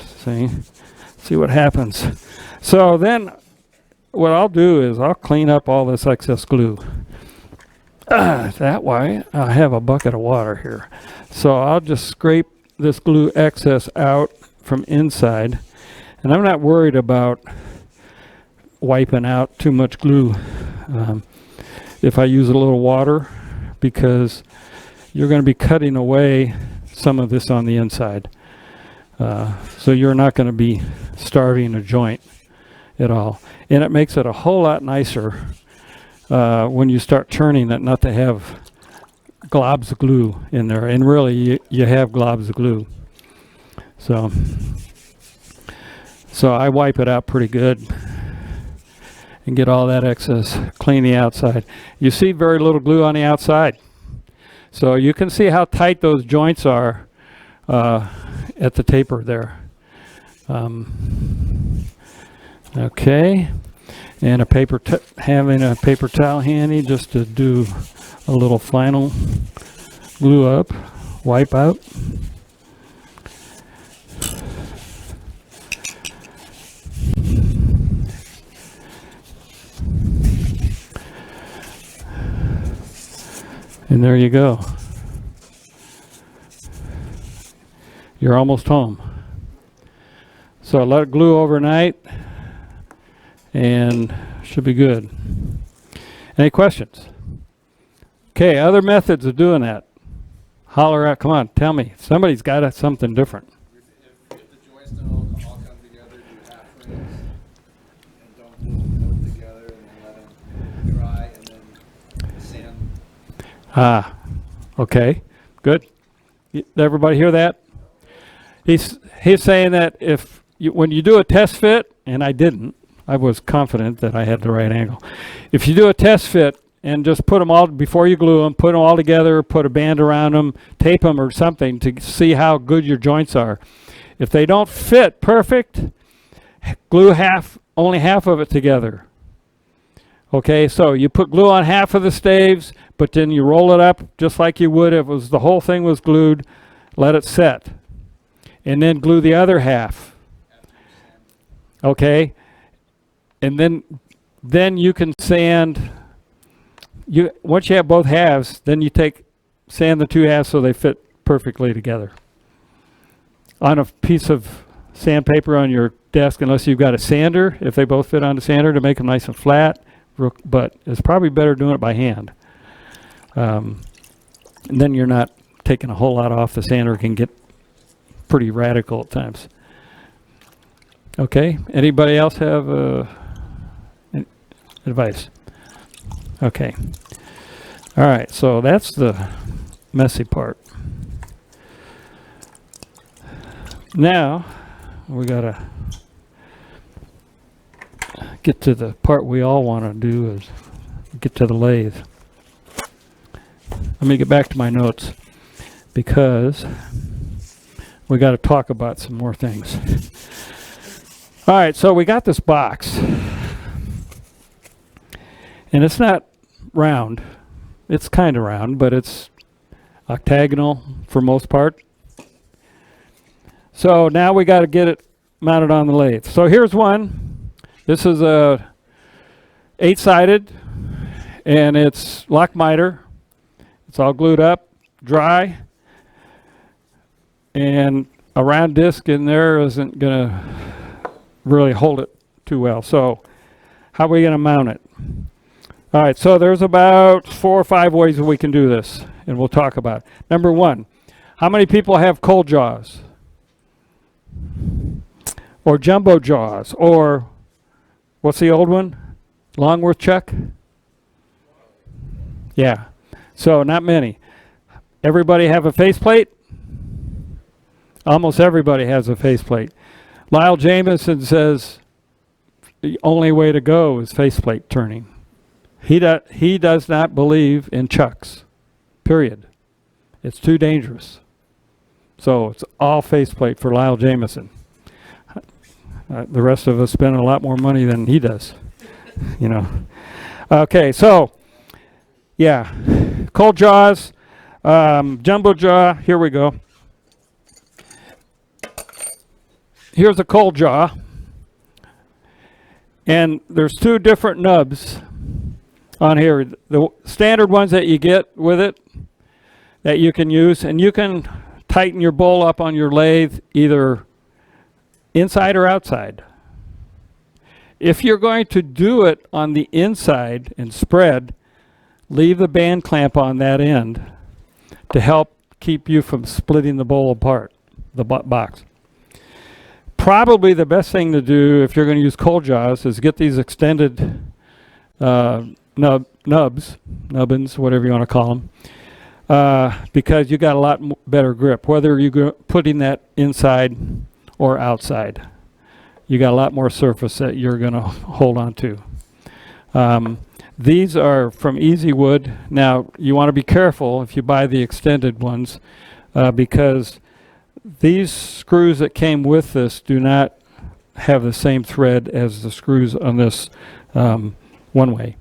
See what happens. So then, what I'll do is I'll clean up all this excess glue. That way, I have a bucket of water here. So I'll just scrape this glue excess out from inside, and I'm not worried about wiping out too much glue if I use a little water, because you're going to be cutting away some of this on the inside. So you're not going to be starving a joint at all. And it makes it a whole lot nicer when you start turning it not to have globs of glue in there. And really, you have globs of glue. So I wipe it out pretty good and get all that excess, clean the outside. You see very little glue on the outside. So you can see how tight those joints are at the taper there. Okay, and having a paper towel handy just to do a little final glue up, wipe out. And there you go. You're almost home. So let it glue overnight and should be good. Any questions? Okay, other methods of doing that. Holler out, come on, tell me. Somebody's got something different. If the joints don't all come together, do half rings and don't glue them both together, and then let them dry, and then sand. Ah, okay, good. Everybody hear that? He's saying that when you do a test fit, and I didn't, I was confident that I had the right angle. If you do a test fit and just put them all, before you glue them, put them all together, put a band around them, tape them or something to see how good your joints are. If they don't fit perfect, glue only half of it together. Okay, so you put glue on half of the staves, but then you roll it up just like you would if the whole thing was glued, let it set. And then glue the other half. Okay? And then you can sand. Once you have both halves, then you sand the two halves so they fit perfectly together. On a piece of sandpaper on your desk, unless you've got a sander, if they both fit on the sander to make them nice and flat, but it's probably better doing it by hand. And then you're not taking a whole lot off. The sander can get pretty radical at times. Okay, anybody else have advice? Okay. All right, so that's the messy part. Now, we gotta get to the part we all want to do, is get to the lathe. Let me get back to my notes, because we got to talk about some more things. All right, so we got this box, and it's not round. It's kind of round, but it's octagonal for most part. So now we got to get it mounted on the lathe. So here's one. This is a 8-sided, and it's lock miter. It's all glued up, dry, and a round disc in there isn't going to really hold it too well. So how are we going to mount it? All right, so there's about 4 or 5 ways that we can do this, and we'll talk about it. Number one, how many people have cold jaws? Or jumbo jaws? Or what's the old one? Longworth chuck? Yeah, so not many. Everybody have a faceplate? Almost everybody has a faceplate. Lyle Jamieson says the only way to go is faceplate turning. He does not believe in chucks, period. It's too dangerous. So it's all faceplate for Lyle Jamieson. The rest of us spend a lot more money than he does, you know. Okay, so yeah, cold jaws, jumbo jaw. Here we go. Here's a cold jaw, and there's 2 different nubs on here. The standard ones that you get with it that you can use, and you can tighten your bowl up on your lathe either inside or outside. If you're going to do it on the inside and spread, leave the band clamp on that end to help keep you from splitting the bowl apart, the box. Probably the best thing to do if you're going to use cold jaws is get these extended nubbins, whatever you want to call them, because you got a lot better grip, whether you're putting that inside or outside. You got a lot more surface that you're going to hold on to. These are from Easy Wood. Now, you want to be careful if you buy the extended ones, because these screws that came with this do not have the same thread as the screws on this one-way.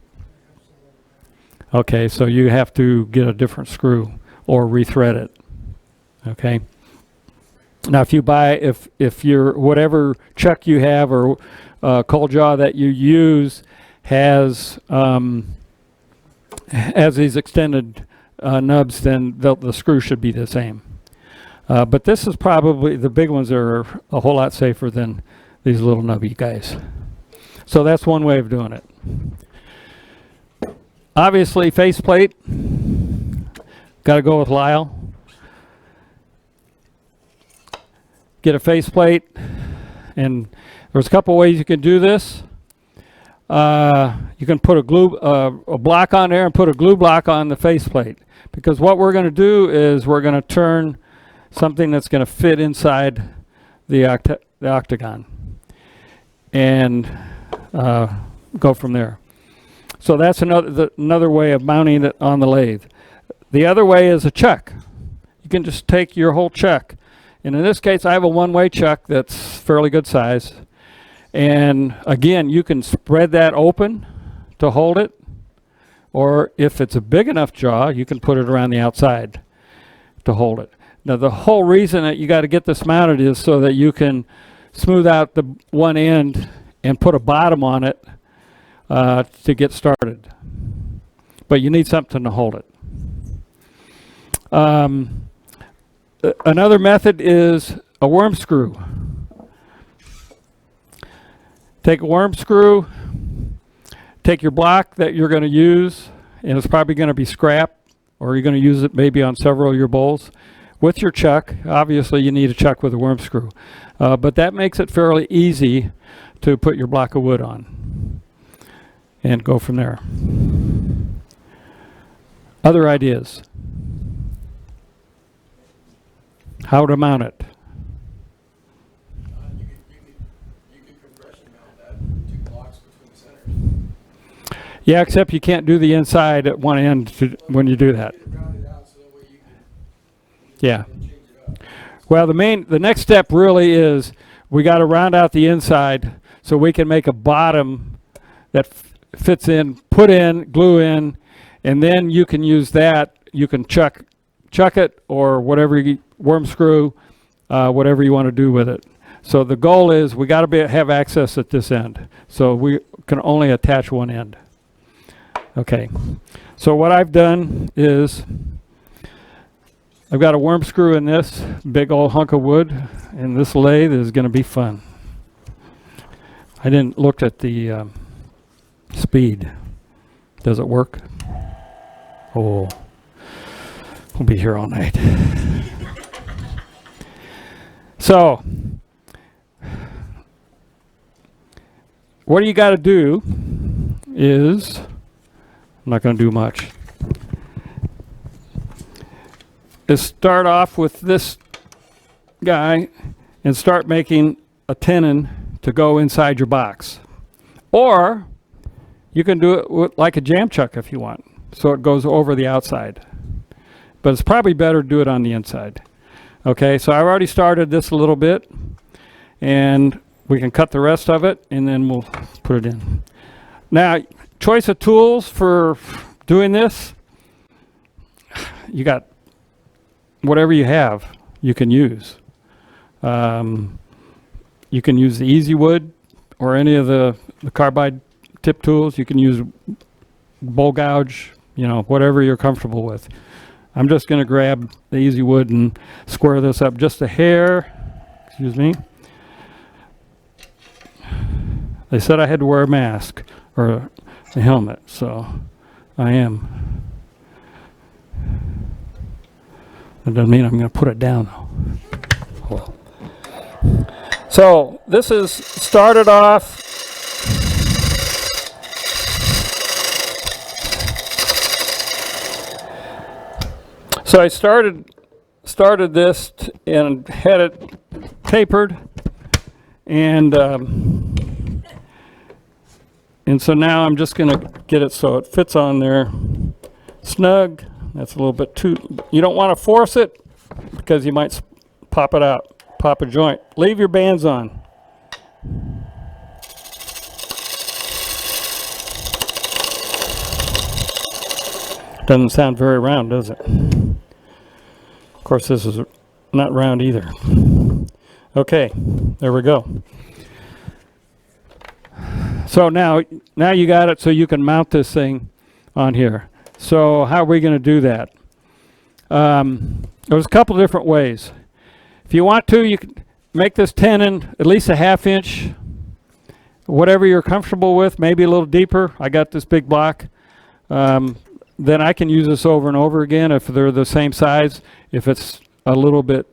Okay, so you have to get a different screw or rethread it. Okay. Now, if you buy, if your whatever chuck you have or cold jaw that you use has these extended nubs, then the screw should be the same. But this is probably, the big ones are a whole lot safer than these little nubby guys. So that's one way of doing it. Obviously, faceplate. Got to go with Lyle. Get a faceplate, and there's a couple ways you can do this. You can put a block on there and put a glue block on the faceplate, because what we're going to do is we're going to turn something that's going to fit inside the octagon and go from there. So that's another way of mounting it on the lathe. The other way is a chuck. You can just take your whole chuck, and in this case I have a one-way chuck that's fairly good size, and again you can spread that open to hold it, or if it's a big enough jaw you can put it around the outside to hold it. Now, the whole reason that you got to get this mounted is so that you can smooth out the one end and put a bottom on it to get started. But you need something to hold it. Another method is a worm screw. Take a worm screw, take your block that you're going to use, and it's probably going to be scrap, or you're going to use it maybe on several of your bowls. With your chuck, obviously you need a chuck with a worm screw, but that makes it fairly easy to put your block of wood on and go from there. Other ideas? How to mount it? You can compression mount that 2 blocks between centers. Yeah, except you can't do the inside at one end when you do that. Yeah. Well, the next step really is we got to round out the inside so we can make a bottom that fits in, put in, glue in, and then you can use that. You can chuck chuck it, or whatever worm screw, whatever you want to do with it. So the goal is we got to have access at this end. So we can only attach one end. Okay. So what I've done is I've got a worm screw in this big old hunk of wood, and this lathe is going to be fun. I didn't look at the speed. Does it work? Oh, we'll be here all night. So, what you got to do is, I'm not going to do much, is start off with this guy and start making a tenon to go inside your box. Or you can do it with, like a jam chuck if you want, so it goes over the outside. But it's probably better to do it on the inside. Okay, so I've already started this a little bit, and we can cut the rest of it, and then we'll put it in. Now, choice of tools for doing this, you got whatever you have, you can use. You can use the easy wood or any of the carbide tip tools. You can use bowl gouge, you know, whatever you're comfortable with. I'm just going to grab the easy wood and square this up just a hair. Excuse me. They said I had to wear a mask or a helmet, so I am. That doesn't mean I'm going to put it down though. Well. So this is started off. So I started this and had it tapered, and so now I'm just going to get it so it fits on there snug. That's a little bit too, you don't want to force it because you might pop it out, pop a joint. Leave your bands on. Doesn't sound very round, does it? Of course, this is not round either. Okay, there we go. So now you got it so you can mount this thing on here. So how are we going to do that? There's a couple different ways. If you want to, you can make this tenon at least a 1/2 inch, whatever you're comfortable with, maybe a little deeper. I got this big block. Then I can use this over and over again if they're the same size. If it's a little bit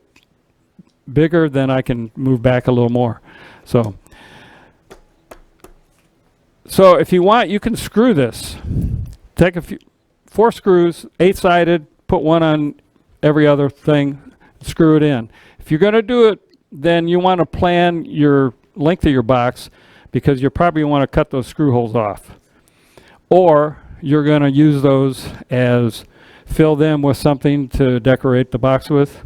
bigger, then I can move back a little more. So if you want, you can screw this. Take 4 screws, 8-sided, put one on every other thing, screw it in. If you're going to do it, then you want to plan your length of your box, because you probably want to cut those screw holes off. Or you're going to use those as, fill them with something to decorate the box with.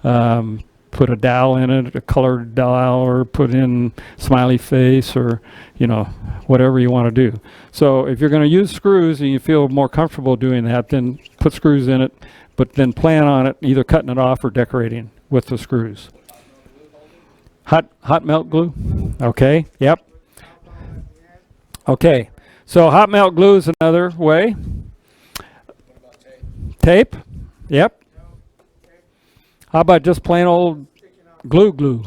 Put a dowel in it, a colored dowel, or put in smiley face, or, you know, whatever you want to do. So if you're going to use screws and you feel more comfortable doing that, then put screws in it, but then plan on it, either cutting it off or decorating with the screws. Hot melt glue? Okay, yep. Okay, so hot melt glue is another way. What about tape? Tape? Yep. How about just plain old glue?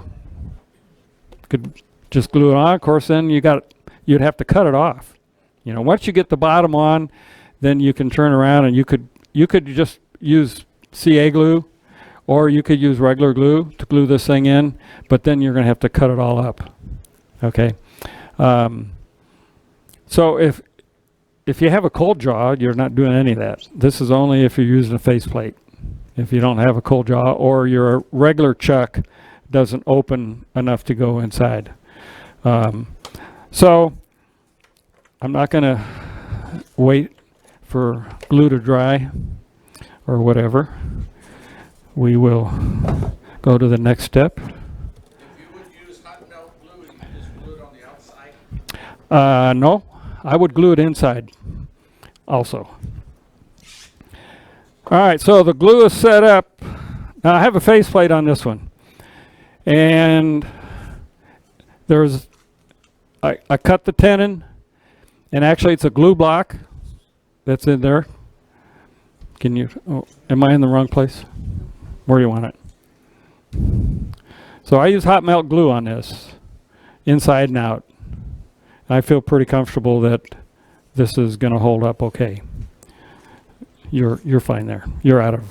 Could just glue it on. Of course, then you'd have to cut it off. You know, once you get the bottom on, then you can turn around and you could just use CA glue, or you could use regular glue to glue this thing in, but then you're going to have to cut it all up. Okay. So if you have a cold jaw, you're not doing any of that. This is only if you're using a faceplate. If you don't have a cold jaw, or your regular chuck doesn't open enough to go inside. So I'm not going to wait for glue to dry or whatever. We will go to the next step. If you would use hot melt glue, you just glue it on the outside? No, I would glue it inside also. All right, so the glue is set up. Now I have a faceplate on this one. And I cut the tenon, and actually it's a glue block that's in there. Can you, am I in the wrong place? Where do you want it? So I use hot melt glue on this, inside and out. I feel pretty comfortable that this is going to hold up okay. You're fine there. You're out of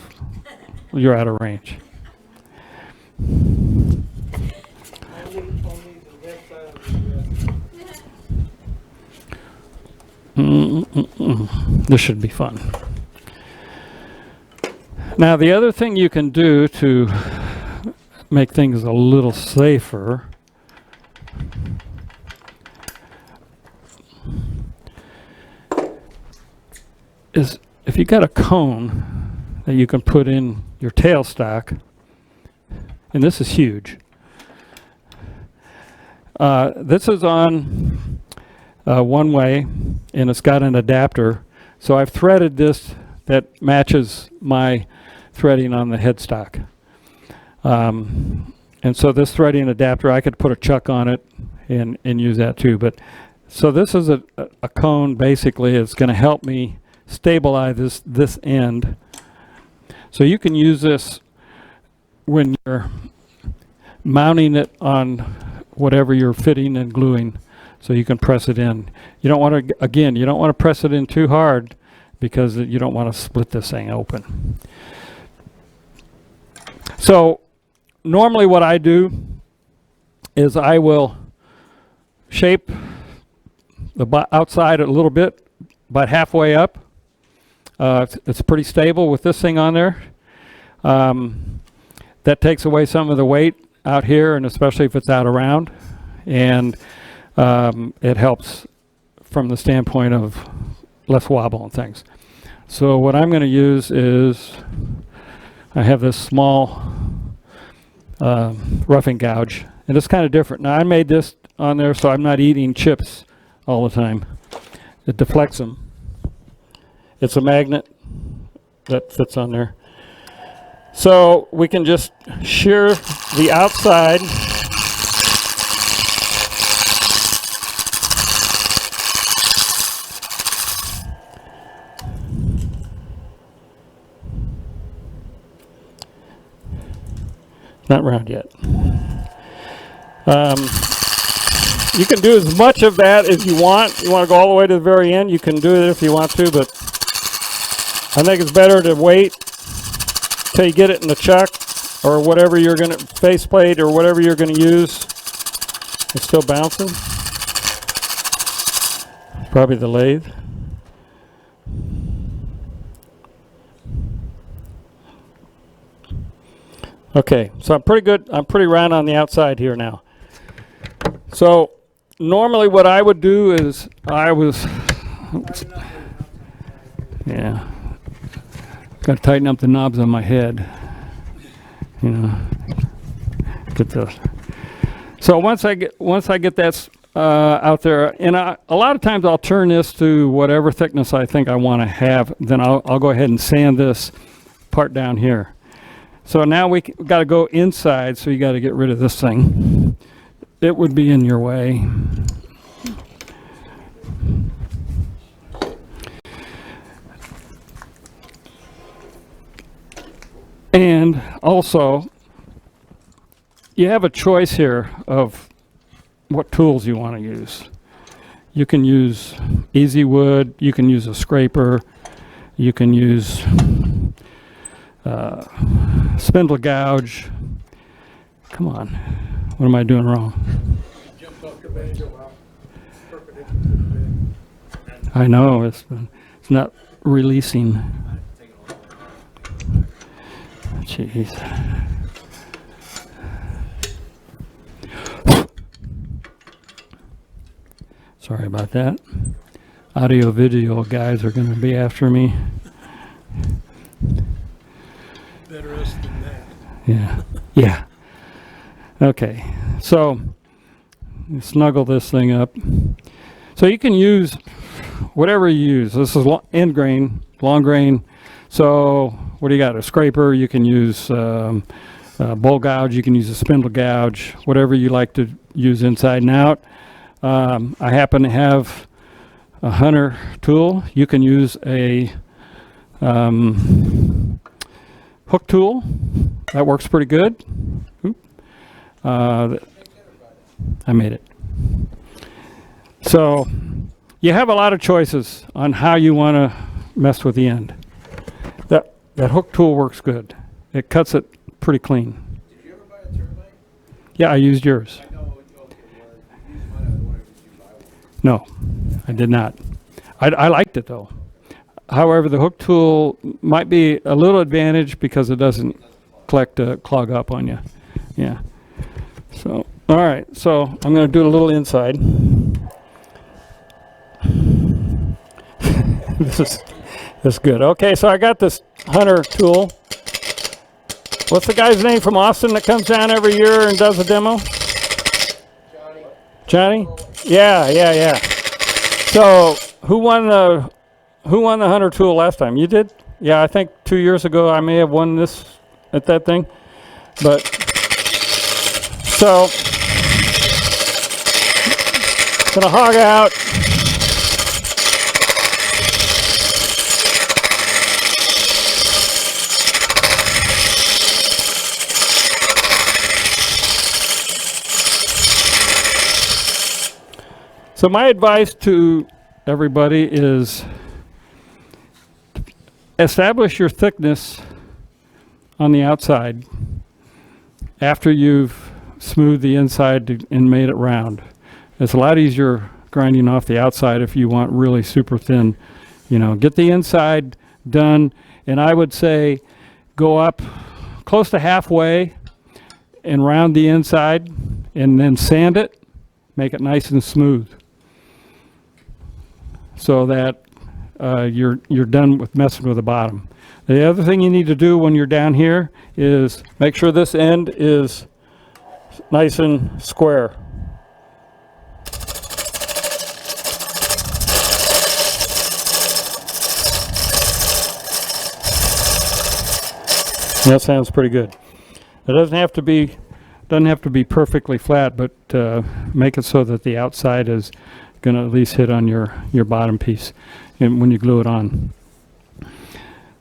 range. Only the red side of the US. This should be fun. Now the other thing you can do to make things a little safer is if you got a cone that you can put in your tailstock, and this is huge. This is on one way, and it's got an adapter. So I've threaded this that matches my threading on the headstock. And so this threading adapter, I could put a chuck on it and use that too. But so this is a cone, basically. It's going to help me stabilize this end. So you can use this when you're mounting it on whatever you're fitting and gluing, so you can press it in. You don't want to, again, you don't want to press it in too hard because you don't want to split this thing open. So normally what I do is I will shape the outside a little bit, about halfway up. It's pretty stable with this thing on there. That takes away some of the weight out here, and especially if it's out around. And it helps from the standpoint of less wobble and things. So what I'm going to use is, I have this small roughing gouge, and it's kind of different. Now I made this on there so I'm not eating chips all the time. It deflects them. It's a magnet that fits on there. So we can just shear the outside. Not round yet. You can do as much of that as you want. You want to go all the way to the very end, you can do it if you want to, but I think it's better to wait till you get it in the chuck or whatever you're going to, faceplate or whatever you're going to use. It's still bouncing. Probably the lathe. Okay, so I'm pretty good. I'm pretty round on the outside here now. So normally what I would do is yeah, got to tighten up the knobs on my head. You know, get those. So once I get that out there, and a lot of times I'll turn this to whatever thickness I think I want to have. Then I'll go ahead and sand this part down here. So now we got to go inside, so you got to get rid of this thing. It would be in your way. And also, you have a choice here of what tools you want to use. You can use easy wood, you can use a scraper, you can use spindle gouge. Come on, what am I doing wrong? Jump off the bed, go out, perpendicular to the bed. I know, it's not releasing. Jeez. Sorry about that. Audio video guys are going to be after me. Better us than that. Yeah. Yeah. Okay. So snuggle this thing up. So you can use whatever you use. This is end grain, long grain. So what do you got? A scraper, you can use a bowl gouge, you can use a spindle gouge, whatever you like to use inside and out. I happen to have a hunter tool. You can use a hook tool. That works pretty good. Oop. I made it. So you have a lot of choices on how you want to mess with the end. That hook tool works good. It cuts it pretty clean. Did you ever buy a turbine? Yeah, I used yours. I know, okay, well, you used mine, I was wondering if you buy one. No, I did not. I liked it though. However, the hook tool might be a little advantage because it doesn't clog up on you. Yeah. So, all right. So I'm going to do a little inside. This is good. Okay, so I got this hunter tool. What's the guy's name from Austin that comes down every year and does a demo? Johnny? Yeah. So who won the hunter tool last time? You did? Yeah, I think 2 years ago I may have won this at that thing. But so gonna hog out. So my advice to everybody is establish your thickness on the outside after you've smoothed the inside and made it round. It's a lot easier grinding off the outside if you want really super thin. You know, get the inside done, and I would say go up close to halfway and round the inside and then sand it, make it nice and smooth, so that you're done with messing with the bottom. The other thing you need to do when you're down here is make sure this end is nice and square. That sounds pretty good. It doesn't have to be perfectly flat, but make it so that the outside is going to at least hit on your bottom piece and when you glue it on.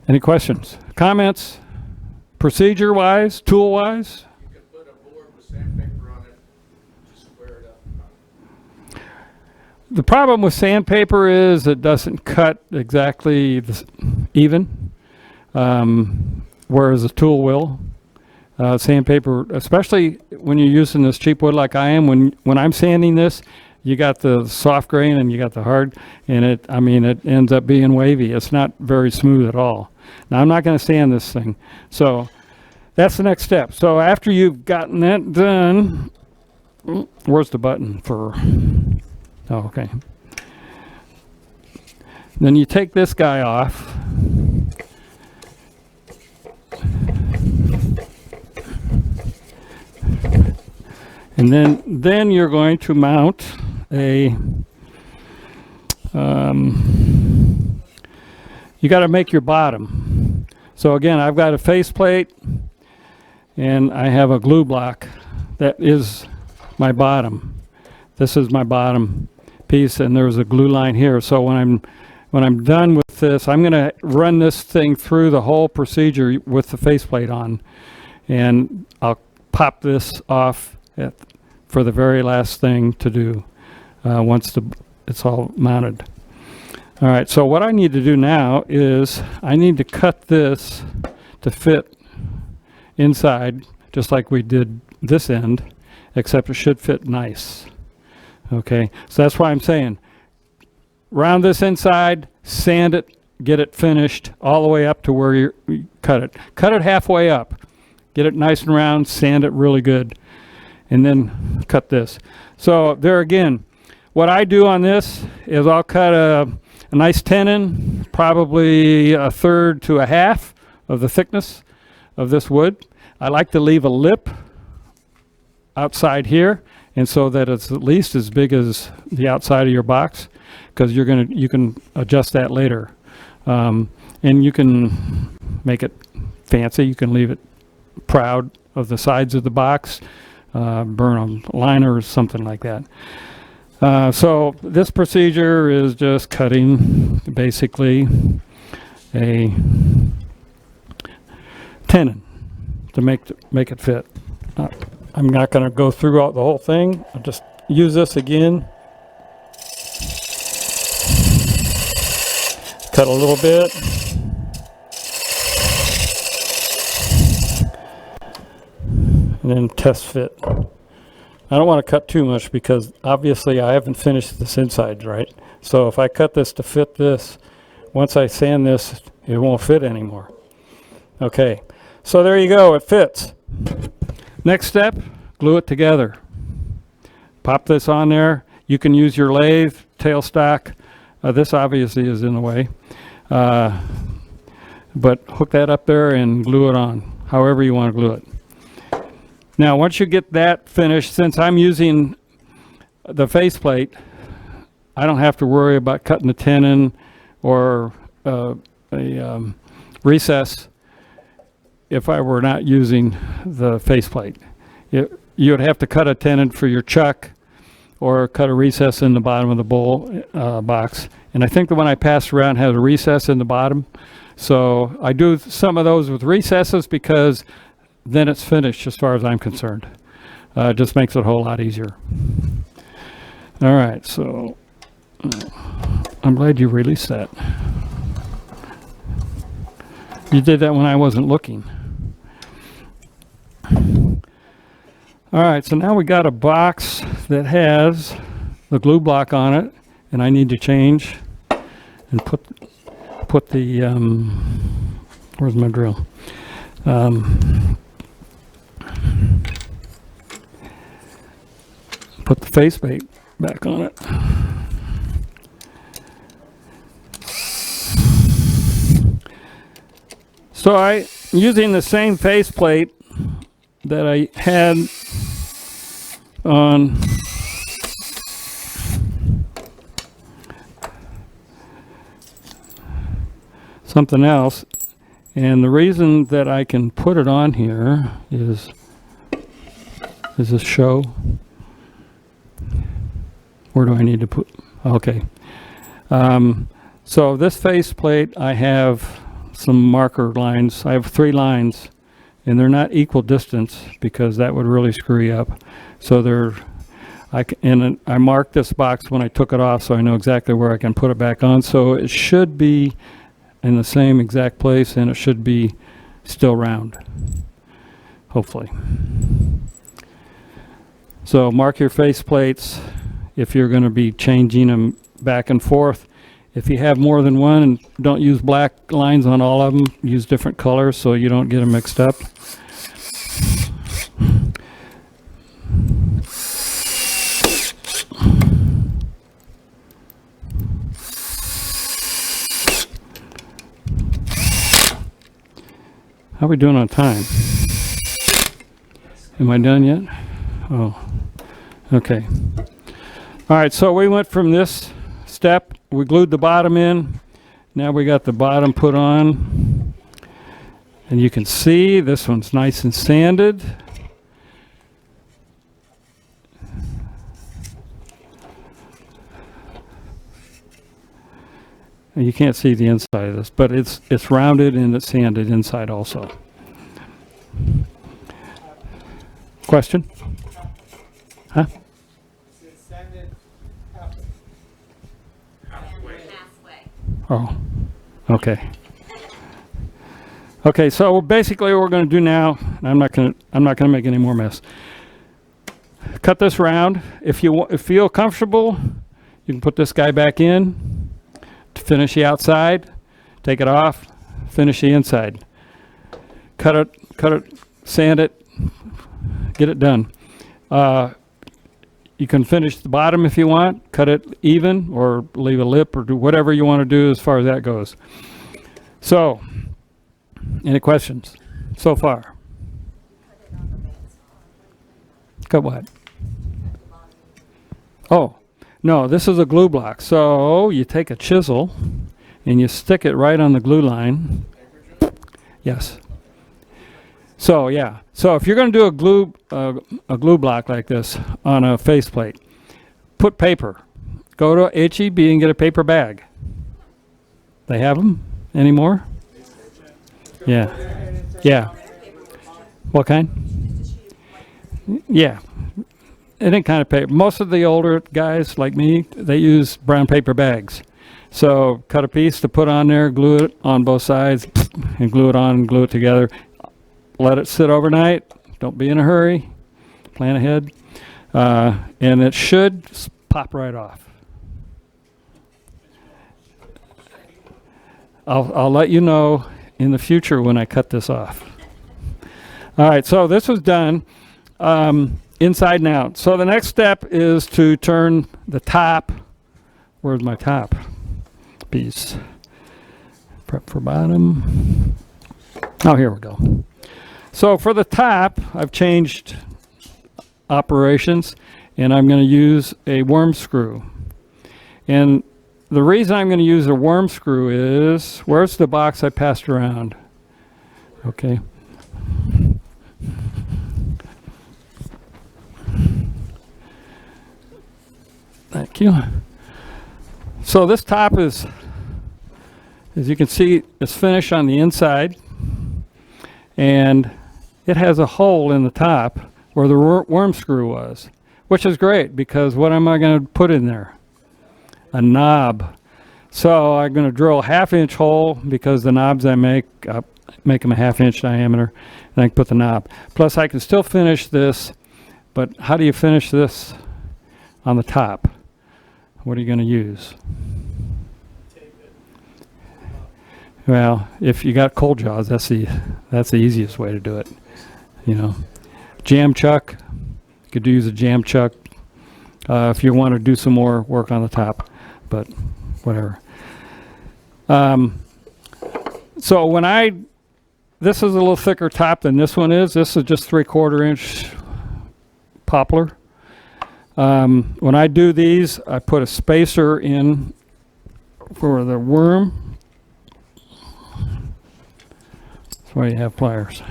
Any questions, comments, procedure wise, tool wise? You could put a board with sandpaper on it to square it up. The problem with sandpaper is it doesn't cut exactly even, whereas a tool will. Sandpaper, especially when you're using this cheap wood like I am, when I'm sanding this, you got the soft grain and you got the hard, and it ends up being wavy. It's not very smooth at all. Now I'm not going to sand this thing. So that's the next step. So after you've gotten that done, where's the button for, oh, okay. Then you take this guy off. And then you're going to mount a, you got to make your bottom. So again, I've got a faceplate and I have a glue block that is my bottom. This is my bottom piece, and there's a glue line here. So when I'm done with this, I'm going to run this thing through the whole procedure with the faceplate on, and I'll pop this off for the very last thing to do once it's all mounted. All right, so what I need to do now is I need to cut this to fit inside, just like we did this end, except it should fit nice. Okay, so that's why I'm saying round this inside, sand it, get it finished all the way up to where you cut it. Cut it halfway up, get it nice and round, sand it really good, and then cut this. So there again, what I do on this is I'll cut a nice tenon, probably 1/3 to 1/2 of the thickness of this wood. I like to leave a lip outside here, and so that it's at least as big as the outside of your box, because you can adjust that later. And you can make it fancy. You can leave it proud of the sides of the box, burn on liner or something like that. So this procedure is just cutting basically a tenon to make it fit. I'm not going to go through the whole thing. I'll just use this again. Cut a little bit. And then test fit. I don't want to cut too much because obviously I haven't finished this inside right. So if I cut this to fit this, once I sand this, it won't fit anymore. Okay, so there you go, it fits. Next step, glue it together. Pop this on there. You can use your lathe, tailstock. This obviously is in the way. But hook that up there and glue it on, however you want to glue it. Now, once you get that finished, since I'm using the faceplate, I don't have to worry about cutting a tenon or a recess if I were not using the faceplate. You would have to cut a tenon for your chuck or cut a recess in the bottom of the bowl box. And I think the one I passed around has a recess in the bottom. So I do some of those with recesses because then it's finished as far as I'm concerned. It just makes it a whole lot easier. All right, so I'm glad you released that. You did that when I wasn't looking. All right, so now we got a box that has the glue block on it, and I need to change and put the where's my drill? Put the faceplate back on it. So I'm using the same faceplate that I had on something else, and the reason that I can put it on here is this show? Where do I need to put? Okay. So this faceplate, I have some marker lines. I have 3 lines, and they're not equal distance because that would really screw you up. So I marked this box when I took it off, so I know exactly where I can put it back on. So it should be in the same exact place, and it should be still round, hopefully. So mark your faceplates if you're going to be changing them back and forth. If you have more than one, and don't use black lines on all of them, use different colors so you don't get them mixed up. How are we doing on time? Am I done yet? Oh, okay. All right, so we went from this step, we glued the bottom in. Now we got the bottom put on. And you can see this one's nice and sanded. And you can't see the inside of this, but it's rounded and it's sanded inside also. Question? Huh? It's sanded Halfway. Oh, okay. Okay, so basically what we're going to do now, and I'm not going to make any more mess. Cut this round. If you feel comfortable, you can put this guy back in to finish the outside. Take it off, finish the inside. Cut it, sand it, get it done. You can finish the bottom if you want, cut it even, or leave a lip, or do whatever you want to do as far as that goes. So, any questions so far? Cut what? Oh, no, this is a glue block. So you take a chisel and you stick it right on the glue line. Yes. So yeah. So if you're going to do a glue block like this on a faceplate, put paper. Go to HEB and get a paper bag. They have them anymore? Yeah. Yeah. What kind? Yeah. Any kind of paper. Most of the older guys like me, they use brown paper bags. So cut a piece to put on there, glue it on both sides, and glue it on and glue it together. Let it sit overnight. Don't be in a hurry. Plan ahead. And it should pop right off. I'll let you know in the future when I cut this off. All right, so this was done inside and out. So the next step is to turn the top. Where's my top piece? Prep for bottom. Oh, here we go. So for the top, I've changed operations, and I'm going to use a worm screw. And the reason I'm going to use a worm screw is, where's the box I passed around? Okay. Thank you. So this top is, as you can see, it's finished on the inside, and it has a hole in the top where the worm screw was, which is great because what am I going to put in there? A knob. So I'm going to drill a 1/2 inch hole because the knobs I make them a 1/2 inch diameter, and I can put the knob. Plus I can still finish this, but how do you finish this on the top? What are you going to use? Well, if you got cold jaws, that's the easiest way to do it. You know, jam chuck. You could use a jam chuck if you want to do some more work on the top, but whatever. So when this is a little thicker top than this one is. This is just 3/4 inch poplar. When I do these, I put a spacer in for the worm. That's why you have pliers.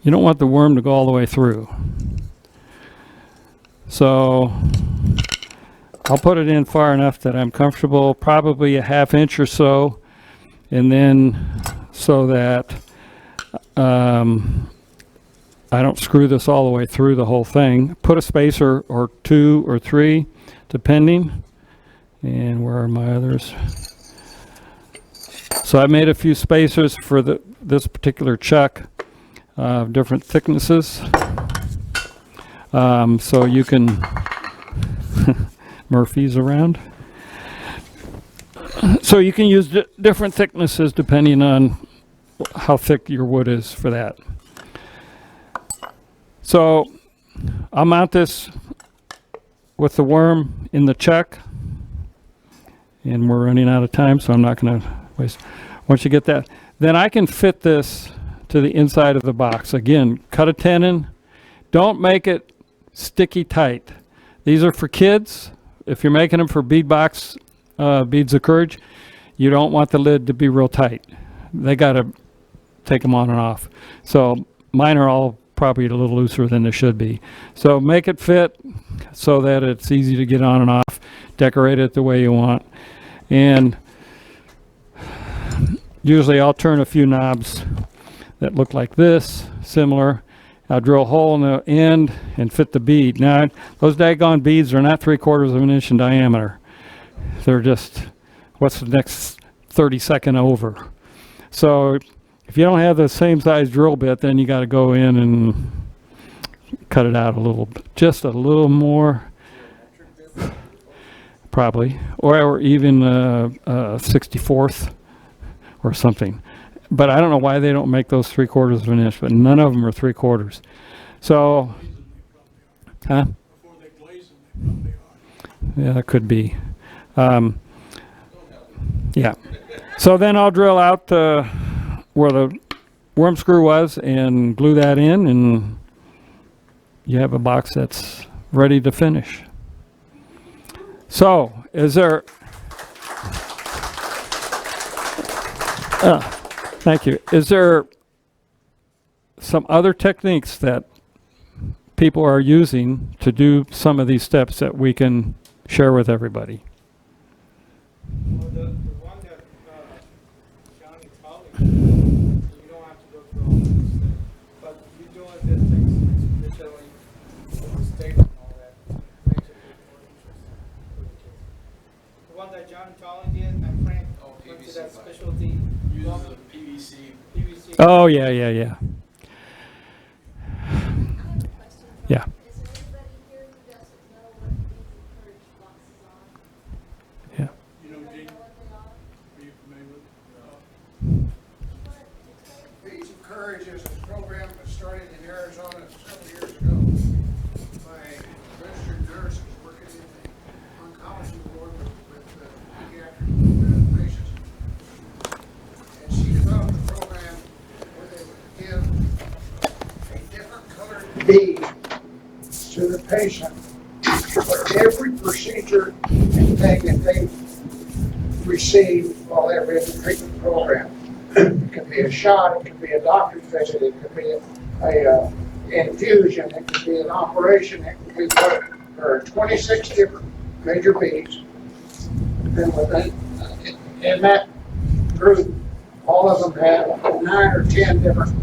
You don't want the worm to go all the way through. So I'll put it in far enough that I'm comfortable, probably a 1/2 inch or so, and then so that I don't screw this all the way through the whole thing. Put a spacer or 2 or 3, depending. And where are my others? So I made a few spacers for this particular chuck, different thicknesses. So you can Murphy's around. So you can use different thicknesses depending on how thick your wood is for that. So I'll mount this with the worm in the chuck, and we're running out of time, so I'm not going to waste. Once you get that, then I can fit this to the inside of the box. Again, cut a tenon. Don't make it sticky tight. These are for kids. If you're making them for bead box, beads of courage, you don't want the lid to be real tight. They got to take them on and off. So mine are all probably a little looser than they should be. So make it fit so that it's easy to get on and off. Decorate it the way you want. And usually I'll turn a few knobs that look like this, similar. I'll drill a hole in the end and fit the bead. Now, those daggone beads are not 3/4 of an inch in diameter. They're just, what's the next 32nd over? So if you don't have the same size drill bit, then you got to go in and cut it out a little, just a little more, probably, or even 64th or something. But I don't know why they don't make those 3/4 of an inch, but none of them are 3/4. So, huh? Before they glaze them, they probably are. Yeah, that could be. Yeah. So then I'll drill out where the worm screw was and glue that in, and you have a box that's ready to finish. So, is there... thank you. Is there some other techniques that people are using to do some of these steps that we can share with everybody? Well, the one that Johnny taught me, you don't have to go through all of this thing, but you doing this thing expeditionally for the state and all that makes it more interesting for the kids. The one that Johnny Tolling did, and Frank went to that specialty. Uses a PVC. PVC. Oh, yeah, yeah, yeah. Yeah. Is there anybody here who doesn't know what these encouraged boxes are? Yeah. You know, Gene, Know what they are? are you familiar with? Bees of Courage is a program that started in Arizona several years ago by registered nurses working in the oncology ward with pediatric patients. And she developed a program where they would give a different colored bead to the patient for every procedure and thing that they receive while they're in the treatment program. It could be a shot, it could be a doctor's visit, it could be a infusion, it could be an operation, it could be what, there are 26 different major beads. And in that group, all of them have 9 or 10 different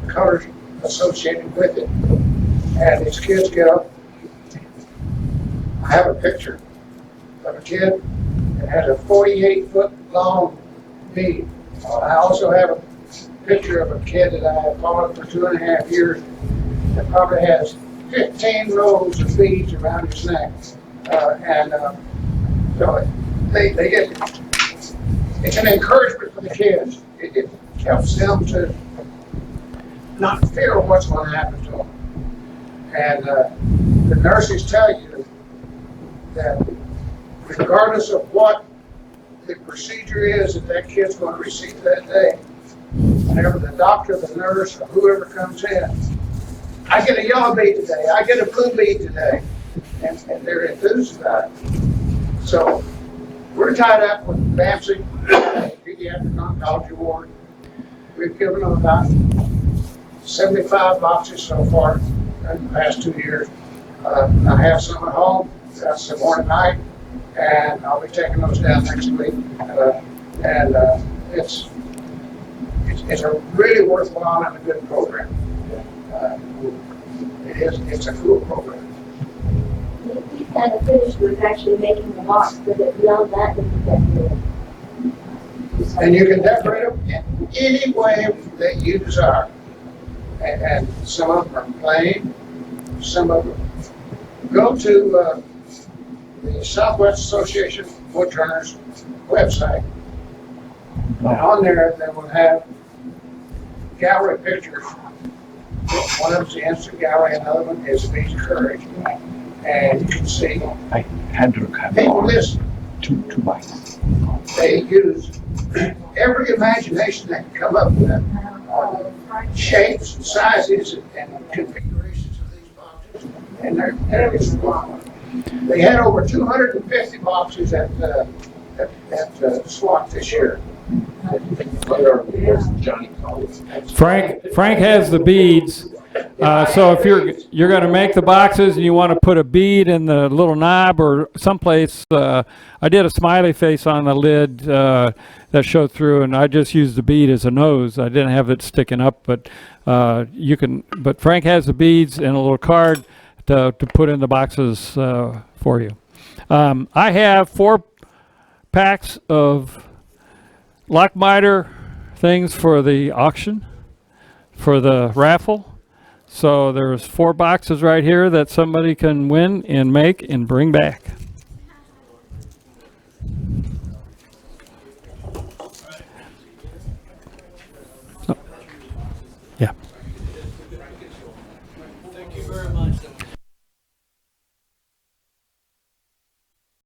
colors associated with it. And these kids get up. I have a picture of a kid that has a 48-foot long bead. I also have a picture of a kid that I have followed for 2.5 years that probably has 15 rows of beads around his neck. So they get, it's an encouragement for the kids. It helps them to not fear what's going to happen to them. And the nurses tell you that regardless of what the procedure is that kid's going to receive that day, whenever the doctor, the nurse, or whoever comes in, I get a yellow bead today, I get a blue bead today, and they're enthused about it. So we're tied up with BAMC, Pediatric Oncology Ward. We've given them about 75 boxes so far in the past 2 years. I have some at home, got some more tonight, and I'll be taking those down next week. It's a really worthwhile and a good program. It's a cool program. He's kind of finished with actually making the box, but beyond that, they can decorate it. And you can decorate them in any way that you desire. And some of them are plain, some of them. Go to the Southwest Association of Woodturners website. And on there, they will have gallery pictures. One of them's the instant gallery, another one is Bees of Courage. And you can see I had to have people listen. two bites. They use every imagination they can come up with, shapes and sizes and configurations of these boxes, and they're just phenomenal. They had over 250 boxes at SWAT this year. Johnny. Frank has the beads. So if you're going to make the boxes and you want to put a bead in the little knob or someplace, I did a smiley face on the lid that showed through, and I just used the bead as a nose. I didn't have it sticking up, but you can. But Frank has the beads and a little card to put in the boxes for you. I have 4 packs of lock miter things for the auction, for the raffle. So there's 4 boxes right here that somebody can win and make and bring back.